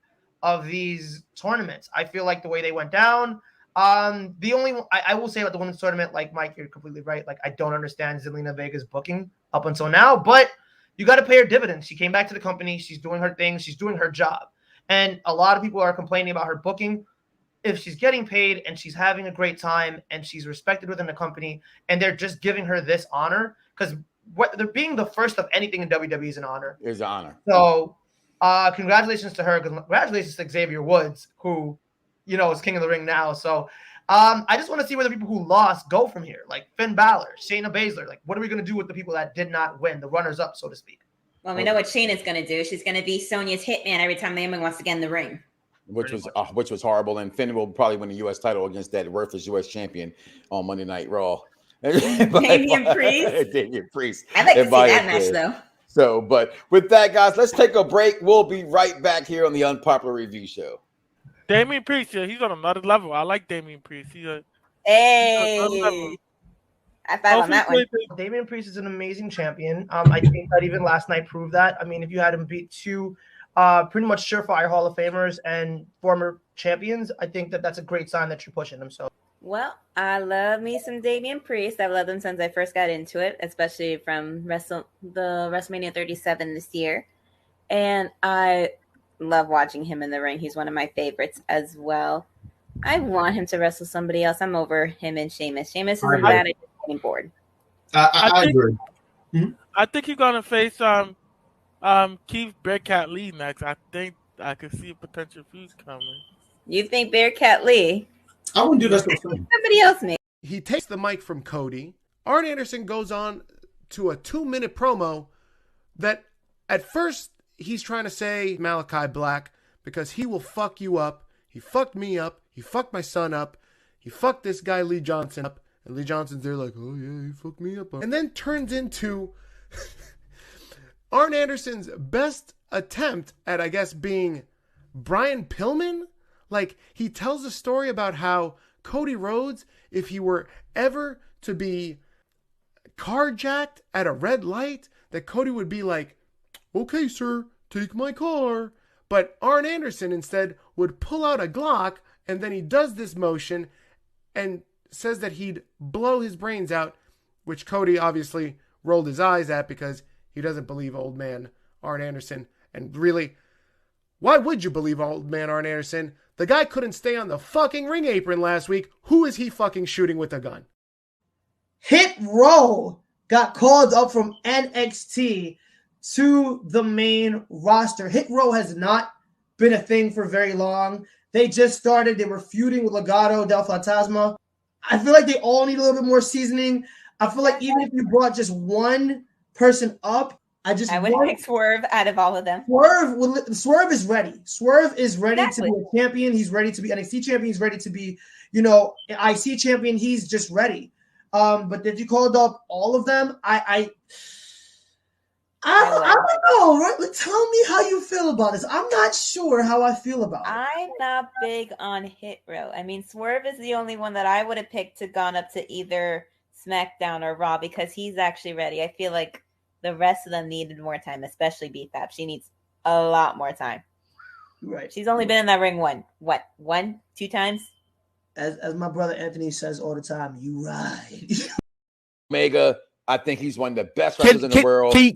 of these tournaments. I feel like the way they went down. The only I will say about the women's tournament, like Mike, you're completely right. Like I don't understand Zelina Vega's booking up until now, but you got to pay her dividends. She came back to the company. She's doing her thing. She's doing her job. And a lot of people are complaining about her booking. If she's getting paid and she's having a great time and she's respected within the company and they're just giving her this honor, because they're being the first of anything in WWE is an honor. Is an honor. So congratulations to her. Congratulations to Xavier Woods, who, is King of the Ring now. So I just want to see where the people who lost go from here. Like Finn Balor, Shayna Baszler. Like, what are we going to do with the people that did not win, the runners-up, so to speak? Well, we know what Shayna's going to do. She's going to be Sonya's hitman every time Naomi wants to get in the ring. Which was horrible. And Finn will probably win the U.S. title against that worthless U.S. champion on Monday Night Raw. Damian Priest. Damian Priest. I'd like to see that match, though. So, but with that, guys, let's take a break. We'll be right back here on the Unpopular Review Show. Damian Priest, he's on another level. I like Damian Priest. Hey. I found on that one. Damian Priest is an amazing champion. I think that even last night proved that. I mean, if you had him beat two pretty much surefire Hall of Famers and former champions, I think that that's a great sign that you're pushing him. So Well, I love me some Damian Priest. I've loved him since I first got into it, especially from the WrestleMania 37 this year. And I love watching him in the ring. He's one of my favorites as well. I want him to wrestle somebody else. I'm over him and Sheamus. Sheamus isn't bad. I'm just getting bored. I agree. I think he's gonna face Keith Bearcat Lee next. I think I could see a potential feud coming. You think Bearcat Lee? I wouldn't do that. Somebody else maybe. He takes the mic from Cody. Arn Anderson goes on to a 2-minute promo that at first he's trying to say Malachi Black because he will fuck you up. He fucked me up. He fucked my son up. He fucked this guy Lee Johnson up. And Lee Johnson's there like, oh yeah, he fucked me up. And then turns into Arn Anderson's best attempt at, I guess, being Brian Pillman. Like, he tells a story about how Cody Rhodes, if he were ever to be carjacked at a red light, that Cody would be like, okay, sir, take my car. But Arn Anderson instead would pull out a Glock, and then he does this motion and says that he'd blow his brains out, which Cody obviously rolled his eyes at because he doesn't believe old man Arn Anderson. And really, why would you believe old man Arn Anderson? The guy couldn't stay on the fucking ring apron last week. Who is he fucking shooting with a gun? Hit Row got called up from NXT to the main roster. Hit Row has not been a thing for very long. They just started. They were feuding with Legado del Fantasma. I feel like they all need a little bit more seasoning. I feel like even if you brought just one person up, I would pick Swerve out of all of them. Swerve is ready. Swerve is ready to be a champion. He's ready to be NXT champion. He's ready to be, an IC champion. He's just ready. But if you called up all of them, I don't know. Right? Tell me how you feel about this. I'm not sure how I feel about it. I'm not big on Hit Row. I mean, Swerve is the only one that I would have picked to gone up to either SmackDown or Raw because he's actually ready. I feel like the rest of them needed more time, especially BFAP. She needs a lot more time. Right. She's only been in that ring two times? As my brother Anthony says all the time, you ride. Omega, I think he's one of the best wrestlers in the world. Can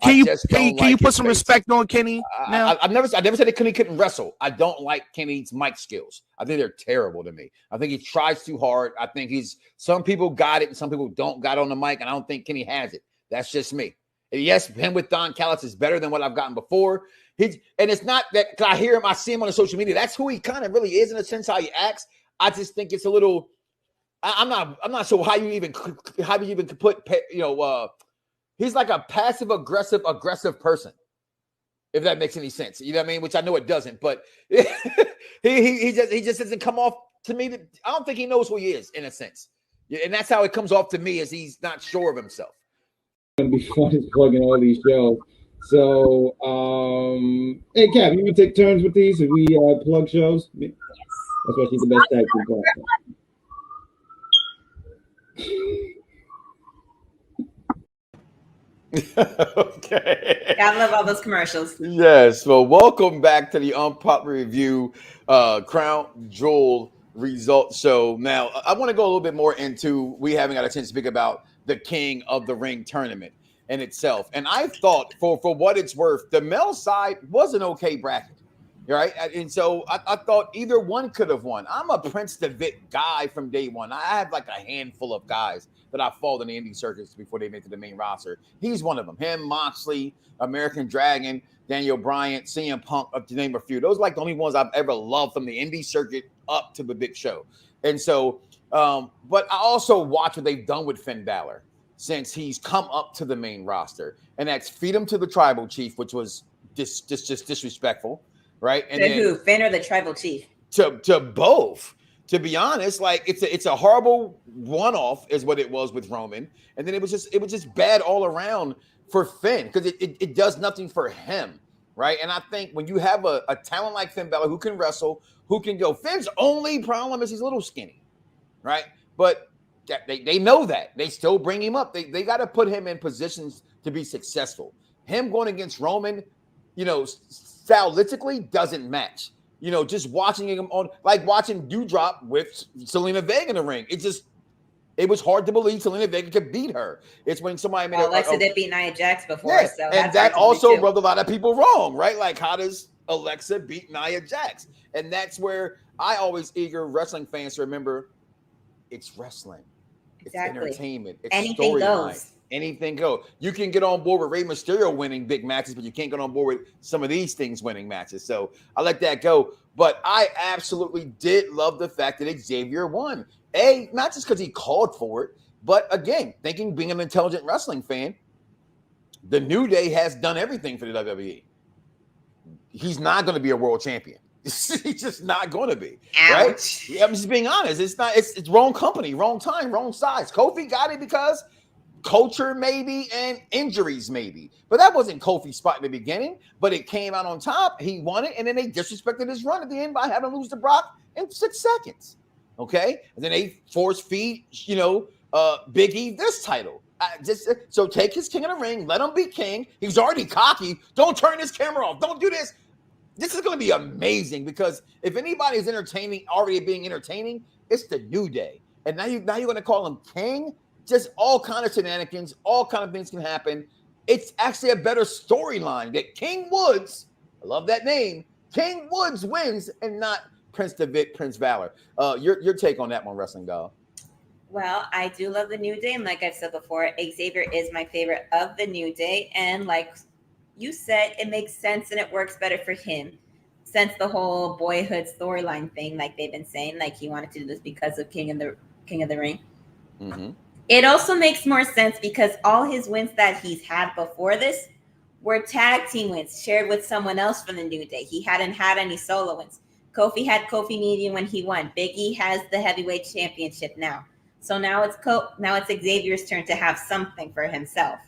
you put some respect on Kenny? I've never said that Kenny couldn't wrestle. I don't like Kenny's mic skills. I think they're terrible to me. I think he tries too hard. I think some people got it and some people don't got on the mic, and I don't think Kenny has it. That's just me. And yes, him with Don Callis is better than what I've gotten before. And it's not that I hear him, I see him on the social media. That's who he kind of really is in a sense, how he acts. I just think it's a little. I'm not sure how you even could put. He's like a passive aggressive person. If that makes any sense, you know what I mean. Which I know it doesn't, but he just doesn't come off to me. I don't think he knows who he is in a sense, and that's how it comes off to me. Is he's not sure of himself. Gonna be fun plugging all these shows. So, hey, Cap, you want to take turns with these if we plug shows? That's why she's the best tag team partner. Okay. I love all those commercials. Yes. Well, welcome back to the Unpopular Review Crown Jewel Results Show. Now, I want to go a little bit more into, we haven't got a chance to speak about the King of the Ring tournament in itself. And I thought, for what it's worth, the male side was an okay bracket. Right. And so I thought either one could have won. I'm a Prince Devitt guy from day one. I have like a handful of guys that I followed in the indie circuits before they made it to the main roster. He's one of them. Him, Moxley, American Dragon, Daniel Bryant, CM Punk, up to name a few. Those are like the only ones I've ever loved from the indie circuit up to the big show. And so, but I also watch what they've done with Finn Balor since he's come up to the main roster. And that's feed him to the tribal chief, which was just disrespectful. Right. And who? Finn or the tribal chief? To both. To be honest, like it's a horrible one-off is what it was with Roman. And then it was just bad all around for Finn because it does nothing for him. Right. And I think when you have a talent like Finn Balor who can wrestle, who can go, Finn's only problem is he's a little skinny. Right. But they know that. They still bring him up. They got to put him in positions to be successful. Him going against Roman, stylistically doesn't match. You know, just watching him on, like watching Dewdrop with Selena Vega in the ring. It was hard to believe Selena Vega could beat her. It's when somebody made Alexa did beat Nia Jax before, yeah, so and that's that hard to also believe, too. rubbed a lot of people wrong, right? Like, how does Alexa beat Nia Jax? And that's where I always eager wrestling fans to remember it's wrestling. Exactly. It's entertainment. It's Anything storyline. goes. Anything goes. You can get on board with Rey Mysterio winning big matches, but you can't get on board with some of these things winning matches. So I let that go. But I absolutely did love the fact that Xavier won. Not just because he called for it, but again, being an intelligent wrestling fan, the New Day has done everything for the WWE. He's not going to be a world champion. He's just not going to be. Ouch. Right? Yeah, I'm just being honest. It's not. It's wrong company, wrong time, wrong size. Kofi got it because culture maybe and injuries maybe, but that wasn't Kofi's spot in the beginning. But it came out on top. He won it, and then they disrespected his run at the end by having him lose to Brock in 6 seconds. Okay, and then they force feed, Big E this title. So take his King of the Ring, let him be king. He's already cocky. Don't turn this camera off. Don't do this. This is going to be amazing because if anybody is already being entertaining, it's the New Day. And now you're going to call him king. Just all kind of shenanigans, all kind of things can happen. It's actually a better storyline that King Woods, I love that name, King Woods wins and not Prince Devitt, Prince Valor. Your take on that one, Wrestling Doll? Well, I do love the New Day, and like I've said before, Xavier is my favorite of the New Day, and like you said, it makes sense and it works better for him since the whole boyhood storyline thing, like they've been saying, like he wanted to do this because of King of the Ring. Mm-hmm. It also makes more sense because all his wins that he's had before this were tag team wins shared with someone else from the New Day. He hadn't had any solo wins. Kofi had Kofi Median when he won. Big E has the heavyweight championship now. So now it's Xavier's turn to have something for himself.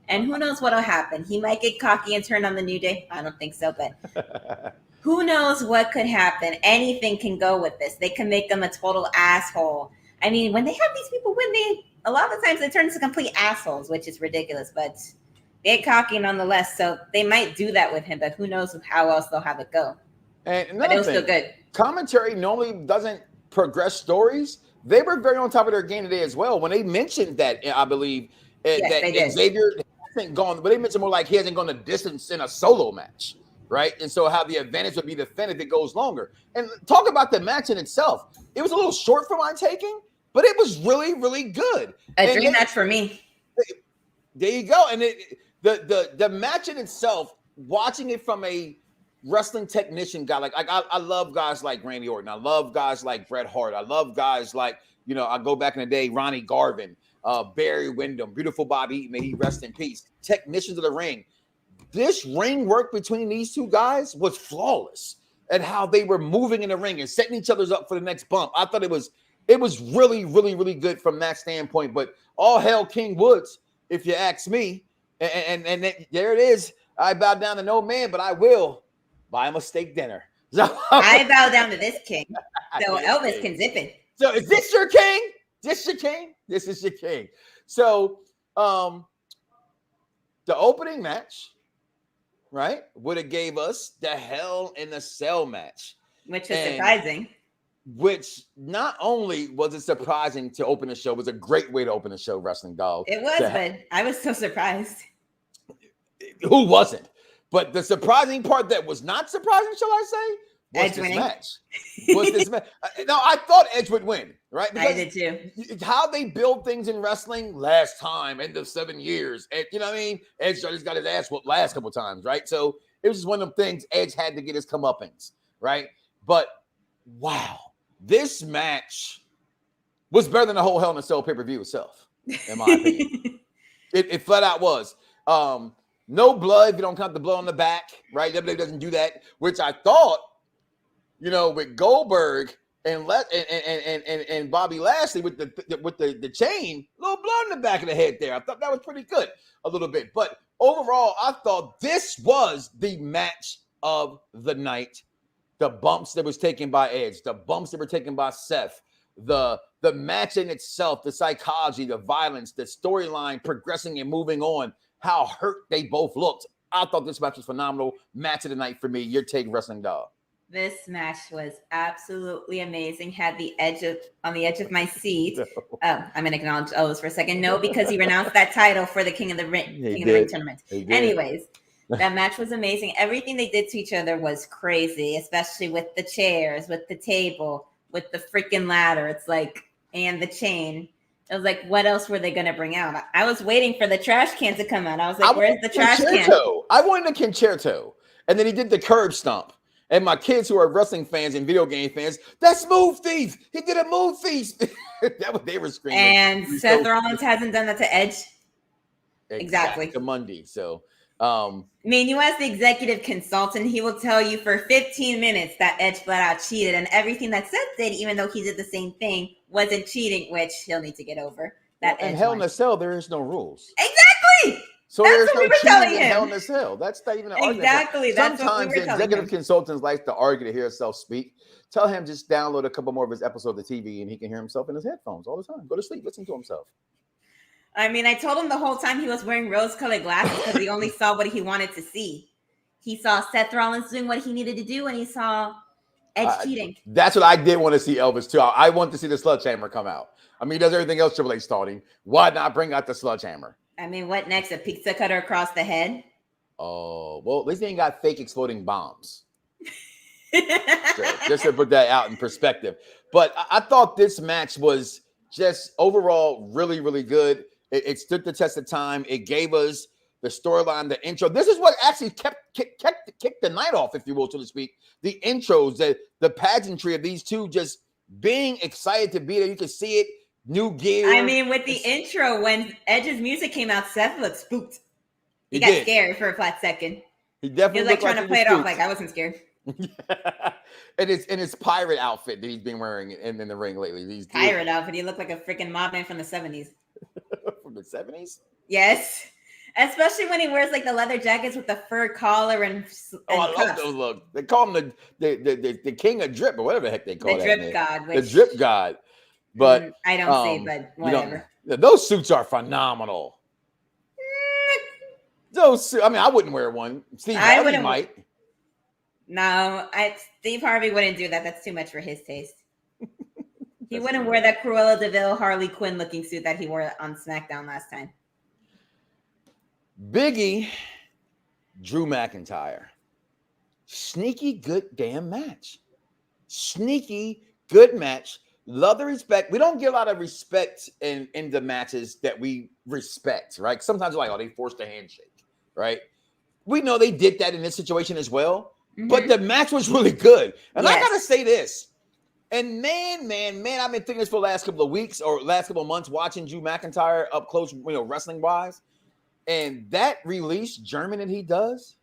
And who knows what'll happen? He might get cocky and turn on the New Day. I don't think so, but who knows what could happen? Anything can go with this. They can make him a total asshole. I mean, when they have these people win, a lot of the times they turn into complete assholes, which is ridiculous, but they get cocky nonetheless. So they might do that with him, but who knows how else they'll have it go. And but it was still good. Commentary normally doesn't progress stories. They were very on top of their game today as well. When they mentioned that, I believe, that Xavier hasn't gone, but they mentioned more like he hasn't gone the distance in a solo match, right? And so how the advantage would be defended if it goes longer. And talk about the match in itself. It was a little short for my taking, but it was really, really good. A dream match for me. There you go. And the match in itself, watching it from a wrestling technician guy, like I love guys like Randy Orton. I love guys like Bret Hart. I love guys like, I go back in the day, Ronnie Garvin, Barry Windham, beautiful Bobby Eaton, may he rest in peace. Technicians of the ring. This ring work between these two guys was flawless at how they were moving in the ring and setting each other's up for the next bump. I thought it was really, really, really good from that standpoint. But all hell King Woods, if you ask me. And there it is. I bow down to no man, but I will buy him a steak dinner. I bow down to this king. So Elvis can zip it. So is this your king? This your king? This is your king. So the opening match, right, would have gave us the Hell in a Cell match. Which is surprising. Which not only was it surprising to open the show, it was a great way to open the show, Wrestling Dog. It was, but I was so surprised. Who wasn't? But the surprising part that was not surprising, shall I say, was Edge this winning. match. Was this match? No, I thought Edge would win, right? Because I did too. How they build things in wrestling last time, end of 7 years. And, you know what I mean? Edge just got his ass whooped last couple times, right? So it was just one of them things Edge had to get his comeuppance, right? But wow, this match was better than the whole Hell in a Cell pay-per-view itself, in my opinion. It flat out was. No blood if you don't count the blood on the back, right? WWE doesn't do that, which I thought, with Goldberg and Bobby Lashley with the chain, a little blood in the back of the head there. I thought that was pretty good a little bit. But overall, I thought this was the match of the night. The bumps that was taken by Edge, the bumps that were taken by Seth, the match in itself, the psychology, the violence, the storyline progressing and moving on, how hurt they both looked. I thought this match was phenomenal. Match of the night for me. Your take, Wrestling Dog. This match was absolutely amazing. Had on the edge of my seat. I'm gonna acknowledge O's for a second. No, because he renounced that title for the King of the Ring tournament. Anyways, that match was amazing. Everything they did to each other was crazy, especially with the chairs, with the table, with the freaking ladder. It's like, and the chain. It was like, what else were they gonna bring out? I was waiting for the trash can to come out. I was like, where's the trash can? I wanted a concerto, and then he did the curb stomp. And my kids who are wrestling fans and video game fans, that's Move Thief. He did a Move Thief. That's what they were screaming. And Seth Rollins hasn't done that to Edge. Exactly. To Monday. So, I mean, you as the executive consultant, he will tell you for 15 minutes that Edge flat out cheated, and everything that Seth did, even though he did the same thing, wasn't cheating, which he'll need to get over. That in Hell in a Cell, there is no rules. Exactly. So that's there's what no we were cheating telling in him. Hell in a Cell. That's not even an argument. Exactly. That's Sometimes what we were telling executive him. consultants like to argue to hear himself speak. Tell him just download a couple more of his episodes of TV, and he can hear himself in his headphones all the time. Go to sleep, listen to himself. I mean, I told him the whole time he was wearing rose-colored glasses because he only saw what he wanted to see. He saw Seth Rollins doing what he needed to do, and he saw Edge cheating. That's what I did want to see Elvis too. I want to see the sledgehammer come out. I mean, he does everything else Triple H taught him. Why not bring out the sledgehammer? I mean, what next? A pizza cutter across the head? Oh, well, at least they ain't got fake exploding bombs. So, just to put that out in perspective. But I thought this match was just overall really, really good. It stood the test of time. It gave us the storyline, the intro. This is what actually kicked the night off, if you will, so to speak. The intros, the pageantry of these two just being excited to be there. You can see it. New gear. I mean, with the intro, when Edge's music came out, Seth looked spooked. He got scared for a flat second. He definitely was like trying to play it off like I wasn't scared. And it's in his pirate outfit that he's been wearing in the ring lately. These pirate outfit. He looked like a freaking mob man from the 70s. From the 70s? Yes. Especially when he wears like the leather jackets with the fur collar and I love those looks. They call him the king of drip or whatever the heck they call the that. Drip God. The drip god. But I don't see, but whatever. Those suits are phenomenal. Those suits, I mean, I wouldn't wear one. Steve Harvey might. No, Steve Harvey wouldn't do that. That's too much for his taste. He wouldn't wear that Cruella DeVille Harley Quinn looking suit that he wore on SmackDown last time. Biggie, Drew McIntyre. Sneaky good damn match. Sneaky good match. Love the respect. We don't get a lot of respect in the matches that we respect, right? Sometimes we're like, oh, they forced a handshake, right? We know they did that in this situation as well, but the match was really good. And I got to say this, and man, I've been thinking this for the last couple of weeks or last couple of months watching Drew McIntyre up close, wrestling-wise, and that release German that he does,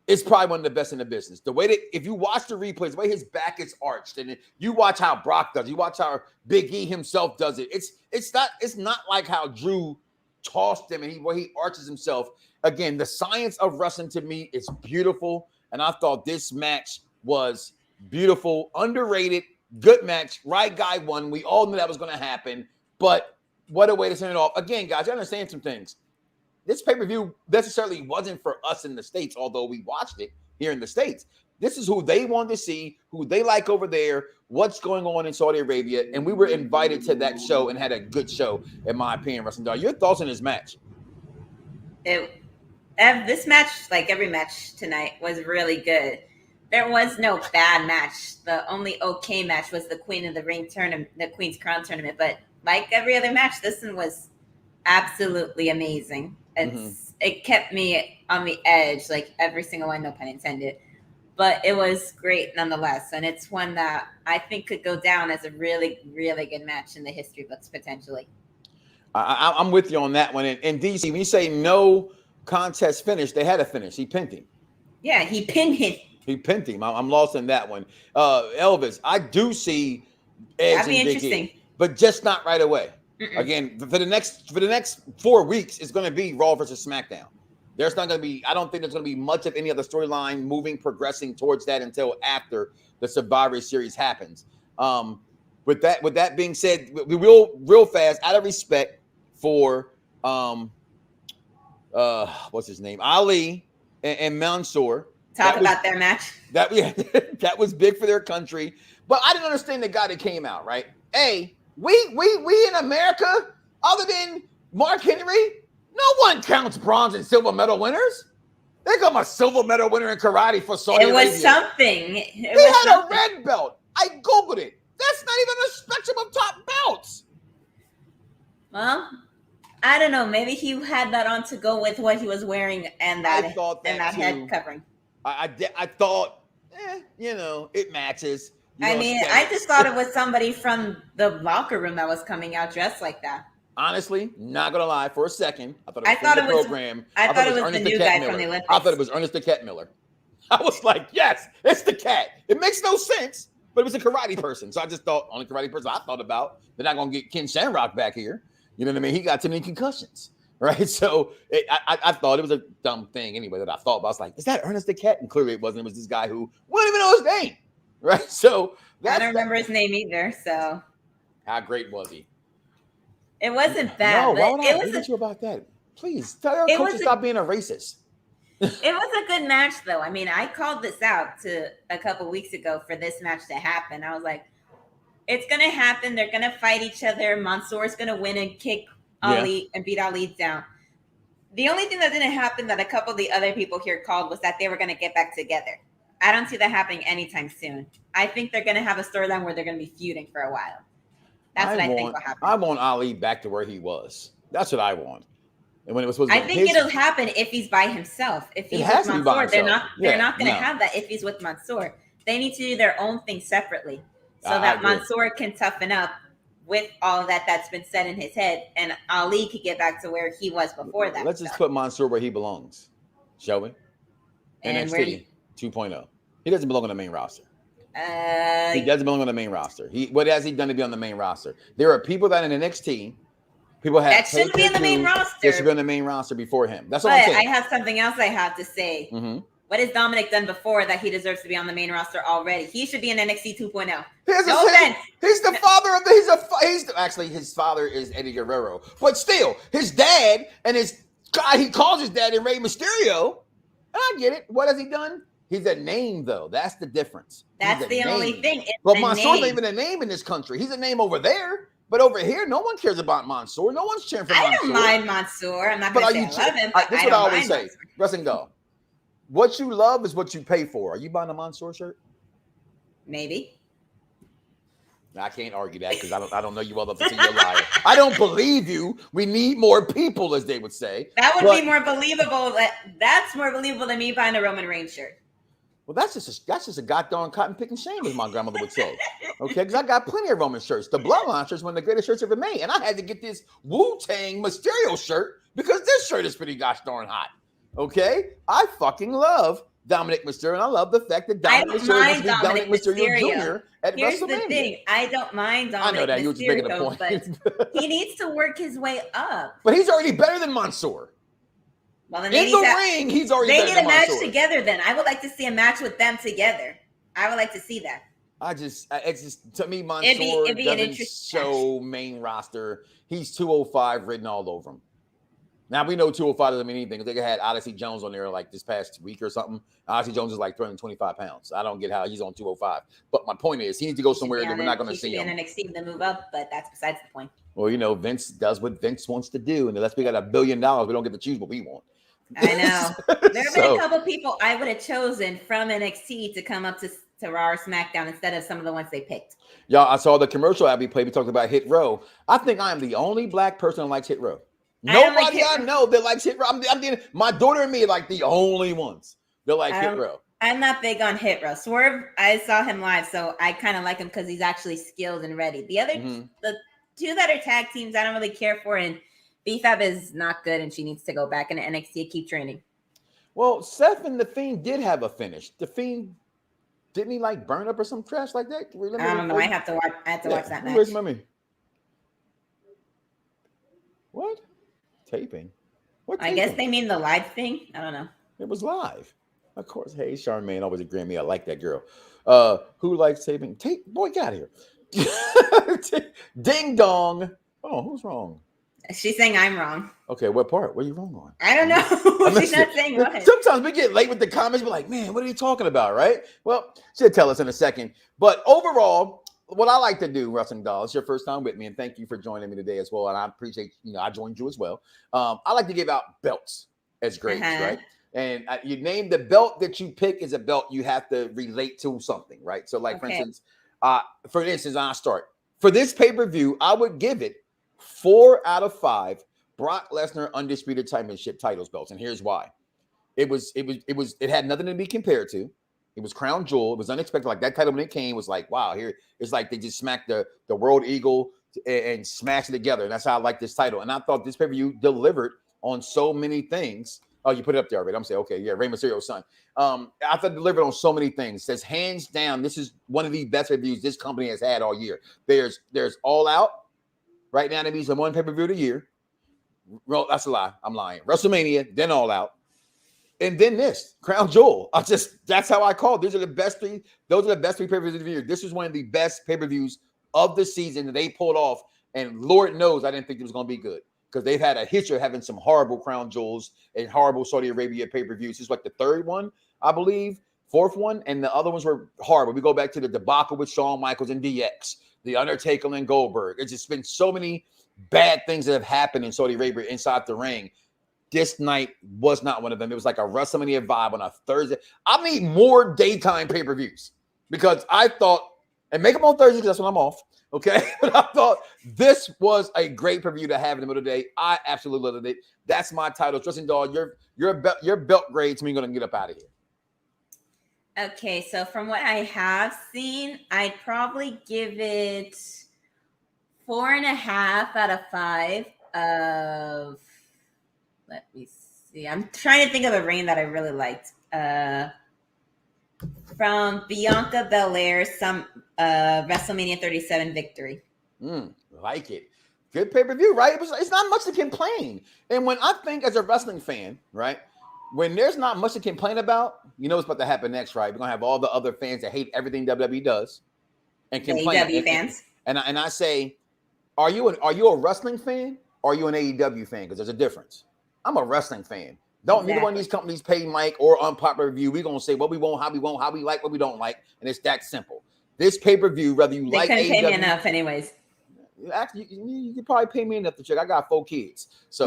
it's probably one of the best in the business. The way that, if you watch the replays, the way his back is arched, and you watch how Brock does, you watch how Big E himself does it. It's not like how Drew tossed him and where he arches himself. Again, the science of wrestling to me is beautiful, and I thought this match was beautiful, underrated, good match. Right guy won. We all knew that was going to happen, but what a way to send it off. Again, guys, I understand some things. This pay-per-view necessarily wasn't for us in the States, although we watched it here in the States. This is who they wanted to see, who they like over there, what's going on in Saudi Arabia, and we were invited to that show and had a good show, in my opinion, Wrestling Dog. Your thoughts on this match? This match, like every match tonight, was really good. There was no bad match. The only okay match was the Queen of the Ring tournament, the Queen's Crown tournament. But like every other match, this one was absolutely amazing. It kept me on the edge, like every single one, no pun intended. But it was great nonetheless. And it's one that I think could go down as a really, really good match in the history books, potentially. I'm with you on that one. And DC, when you say no contest finish, they had a finish. He pinned him. Yeah, he pinned him. He pinned him. I'm lost in that one. Elvis, I do see Edge and Big E, but just not right away. Again, for the next 4 weeks, it's going to be Raw versus SmackDown. There's not going to be, I don't think there's going to be much of any other storyline progressing towards that until after the Survivor Series happens. With that being said, we will real fast, out of respect for what's his name, Ali and Mansoor. Talk about their match. That was big for their country. But I didn't understand the guy that came out, right? We in America, other than Mark Henry, no one counts bronze and silver medal winners. They got a silver medal winner in karate for Saudi Arabia. It was something. He had a red belt. I Googled it. That's not even a spectrum of top belts. Well, I don't know. Maybe he had that on to go with what he was wearing and that head covering. I thought, it matches. I just thought it was somebody from the locker room that was coming out dressed like that. Honestly, not gonna lie, for a second, I thought it was the new guy from the Olympics. I thought it was Ernest the Cat Miller. I was like, yes, it's the cat. It makes no sense, but it was a karate person. So I just thought, only karate person I thought about. They're not gonna get Ken Shamrock back here. You know what I mean? He got too many concussions. Right, so I thought it was a dumb thing anyway that I thought about. I was like, is that Ernest the Cat? And clearly it wasn't. It was this guy who wouldn't even know his name, right? So I don't remember his name either. So how great was he? It wasn't bad. No, why would I agree with you about that? Please tell your coach to stop being a racist. It was a good match, though. I mean, I called this out a couple weeks ago for this match to happen. I was like, it's gonna happen. They're gonna fight each other. Mansoor's gonna win and kick Ali and beat Ali down. The only thing that didn't happen that a couple of the other people here called was that they were going to get back together. I don't see that happening anytime soon. I think they're going to have a storyline where they're going to be feuding for a while. That's what I think will happen. I want Ali back to where he was. That's what I want. And when it was supposed to be it'll happen if he's by himself. If he's with Mansoor, they're not going to have that if he's with Mansoor. They need to do their own thing separately so that Mansoor can toughen up with all that's been said in his head, and Ali could get back to where he was before that. Let's just put Mansoor where he belongs, shall we? And NXT 2.0. He doesn't belong on the main roster. He doesn't belong on the main roster. What has he done to be on the main roster? There are people that in NXT, people have that shouldn't be on the main roster. They should be on the main roster before him. That's what I'm saying. I have something else I have to say. Mm-hmm. What has Dominic done before that he deserves to be on the main roster already? He should be in NXT 2.0. No offense. He's the father of actually his father is Eddie Guerrero, but still his dad and his guy he calls his dad in Rey Mysterio. And I get it. What has he done? He's a name though. That's the difference. That's the only thing. But Mansoor's not even a name in this country. He's a name over there. But over here, no one cares about Mansoor. No one's cheering for Mansoor. I don't mind Mansoor. I'm not going to say I love him. This is what I always say. Wrestling go. What you love is what you pay for. Are you buying a Mansoor shirt? Maybe. I can't argue that because I don't know you well enough to see you're a liar. I don't believe you. We need more people, as they would say. That would be more believable. That's more believable than me buying a Roman Reigns shirt. Well, that's just a goddamn cotton picking shame, as my grandmother would say. Okay, because I got plenty of Roman shirts. The Bloodline shirts, one of the greatest shirts ever made, and I had to get this Wu-Tang Mysterio shirt because this shirt is pretty gosh darn hot. Okay, I fucking love Dominic Mysterio, and I love the fact that Dominic Mysterio Jr. at Here's WrestleMania. The thing: I don't mind Dominic. I know that you were just making a point, but he needs to work his way up. But he's already better than Mansoor. Well, then in the ring, he's already. They need a match together. Then I would like to see a match with them together. I would like to see that. It's just to me, Mansoor doesn't show main roster. He's 205 written all over him. Now, we know 205 doesn't mean anything. They had Odyssey Jones on there like this past week or something. Odyssey Jones is like 325 pounds. I don't get how he's on 205. But my point is, he needs to go somewhere that we're not going to see him. He should be in NXT to move up, but that's besides the point. Well, Vince does what Vince wants to do. And unless we got $1 billion, we don't get to choose what we want. I know. There have been a couple people I would have chosen from NXT to come up to Raw or SmackDown instead of some of the ones they picked. Y'all, I saw the commercial Abby played. We talked about Hit Row. I think I am the only black person that likes Hit Row. Nobody I know that likes Hit Row. My daughter and me are like the only ones that like Hit Row. I'm not big on Hit Row. Swerve, I saw him live, so I kind of like him because he's actually skilled and ready. The other, the two that are tag teams, I don't really care for. And B-Fab is not good, and she needs to go back into NXT to keep training. Well, Seth and The Fiend did have a finish. The Fiend, didn't he like burn up or some trash like that? I don't know. I have to watch that match. Where's Mummy? What? Taping? What taping? I guess they mean the live thing. I don't know. It was live. Of course. Hey, Charmaine always agreeing me. I like that girl. Who likes taping? Boy, get out of here. Ding dong. Oh, who's wrong? She's saying I'm wrong. Okay, what part? What are you wrong on? I don't know. She's not saying what. Sometimes we get late with the comments. We're like, man, what are you talking about, right? Well, she'll tell us in a second. But overall, what I like to do, Wrestling Doll, it's your first time with me, and thank you for joining me today as well. And I appreciate, I joined you as well. I like to give out belts as grades, right? And you name the belt that you pick is a belt you have to relate to something, right? So, like, for instance, I start. For this pay-per-view, I would give it 4 out of 5 Brock Lesnar Undisputed Championship titles belts. And here's why. It had nothing to be compared to. It was Crown Jewel. It was unexpected. Like, that title when it came was like, wow, here it's like they just smacked the World Eagle and smashed it together. And that's how I like this title. And I thought this pay-per-view delivered on so many things. Oh, you put it up there already. I'm saying, okay, yeah, Rey Mysterio's son. I thought it delivered on so many things. It says hands down, this is one of the best reviews this company has had all year. There's All Out. Right now, that means the one pay-per-view of the year. Well, that's a lie. I'm lying. WrestleMania, then All Out. And then this, Crown Jewel. That's how I call it. Those are the best 3 pay-per-views of the year. This was one of the best pay-per-views of the season that they pulled off. And Lord knows I didn't think it was going to be good, because they've had a history of having some horrible Crown Jewels and horrible Saudi Arabia pay-per-views. This is like the 3rd one, I believe, 4th one, and the other ones were horrible. We go back to the debacle with Shawn Michaels and DX, the Undertaker and Goldberg. It's just been so many bad things that have happened in Saudi Arabia inside the ring. This night was not one of them. It was like a WrestleMania vibe on a Thursday. I need more daytime pay-per-views, because I thought, and make them on Thursday because that's when I'm off, okay? But I thought this was a great pay-per-view to have in the middle of the day. I absolutely loved it. That's my title. Wrestling Doll, your belt grade to me going to get up out of here. Okay, so from what I have seen, I'd probably give it 4.5 out of 5 of, let me see. I'm trying to think of a reign that I really liked. From Bianca Belair's WrestleMania 37 victory. Like it. Good pay-per-view, right? It's not much to complain. And when I think as a wrestling fan, right, when there's not much to complain about, you know what's about to happen next, right? We're going to have all the other fans that hate everything WWE does and complain. AEW fans. And I say, are you a wrestling fan or are you an AEW fan? Because there's a difference. I'm a wrestling fan. Neither one of these companies pay Mike or Unpopular Review. We're going to say what we want, how we like, what we don't like. And it's that simple. This pay-per-view, whether you like AEW. They couldn't pay me enough anyways. Actually, you could probably pay me enough to check. I got 4 kids. So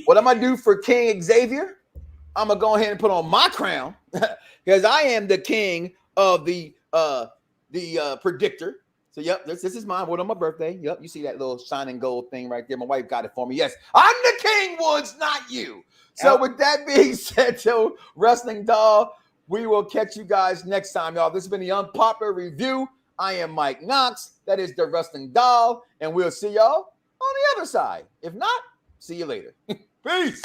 what I'm going to do for King Xavier, I'm going to go ahead and put on my crown, because I am the king of the predictor. So, yep, this is mine. What on my birthday? Yep, you see that little shining gold thing right there. My wife got it for me. Yes, I'm the king, Woods, not you. So with that being said, so Wrestling Doll, we will catch you guys next time, y'all. This has been the Unpopular Review. I am Mike Knox. That is the Wrestling Doll. And we'll see y'all on the other side. If not, see you later. Peace.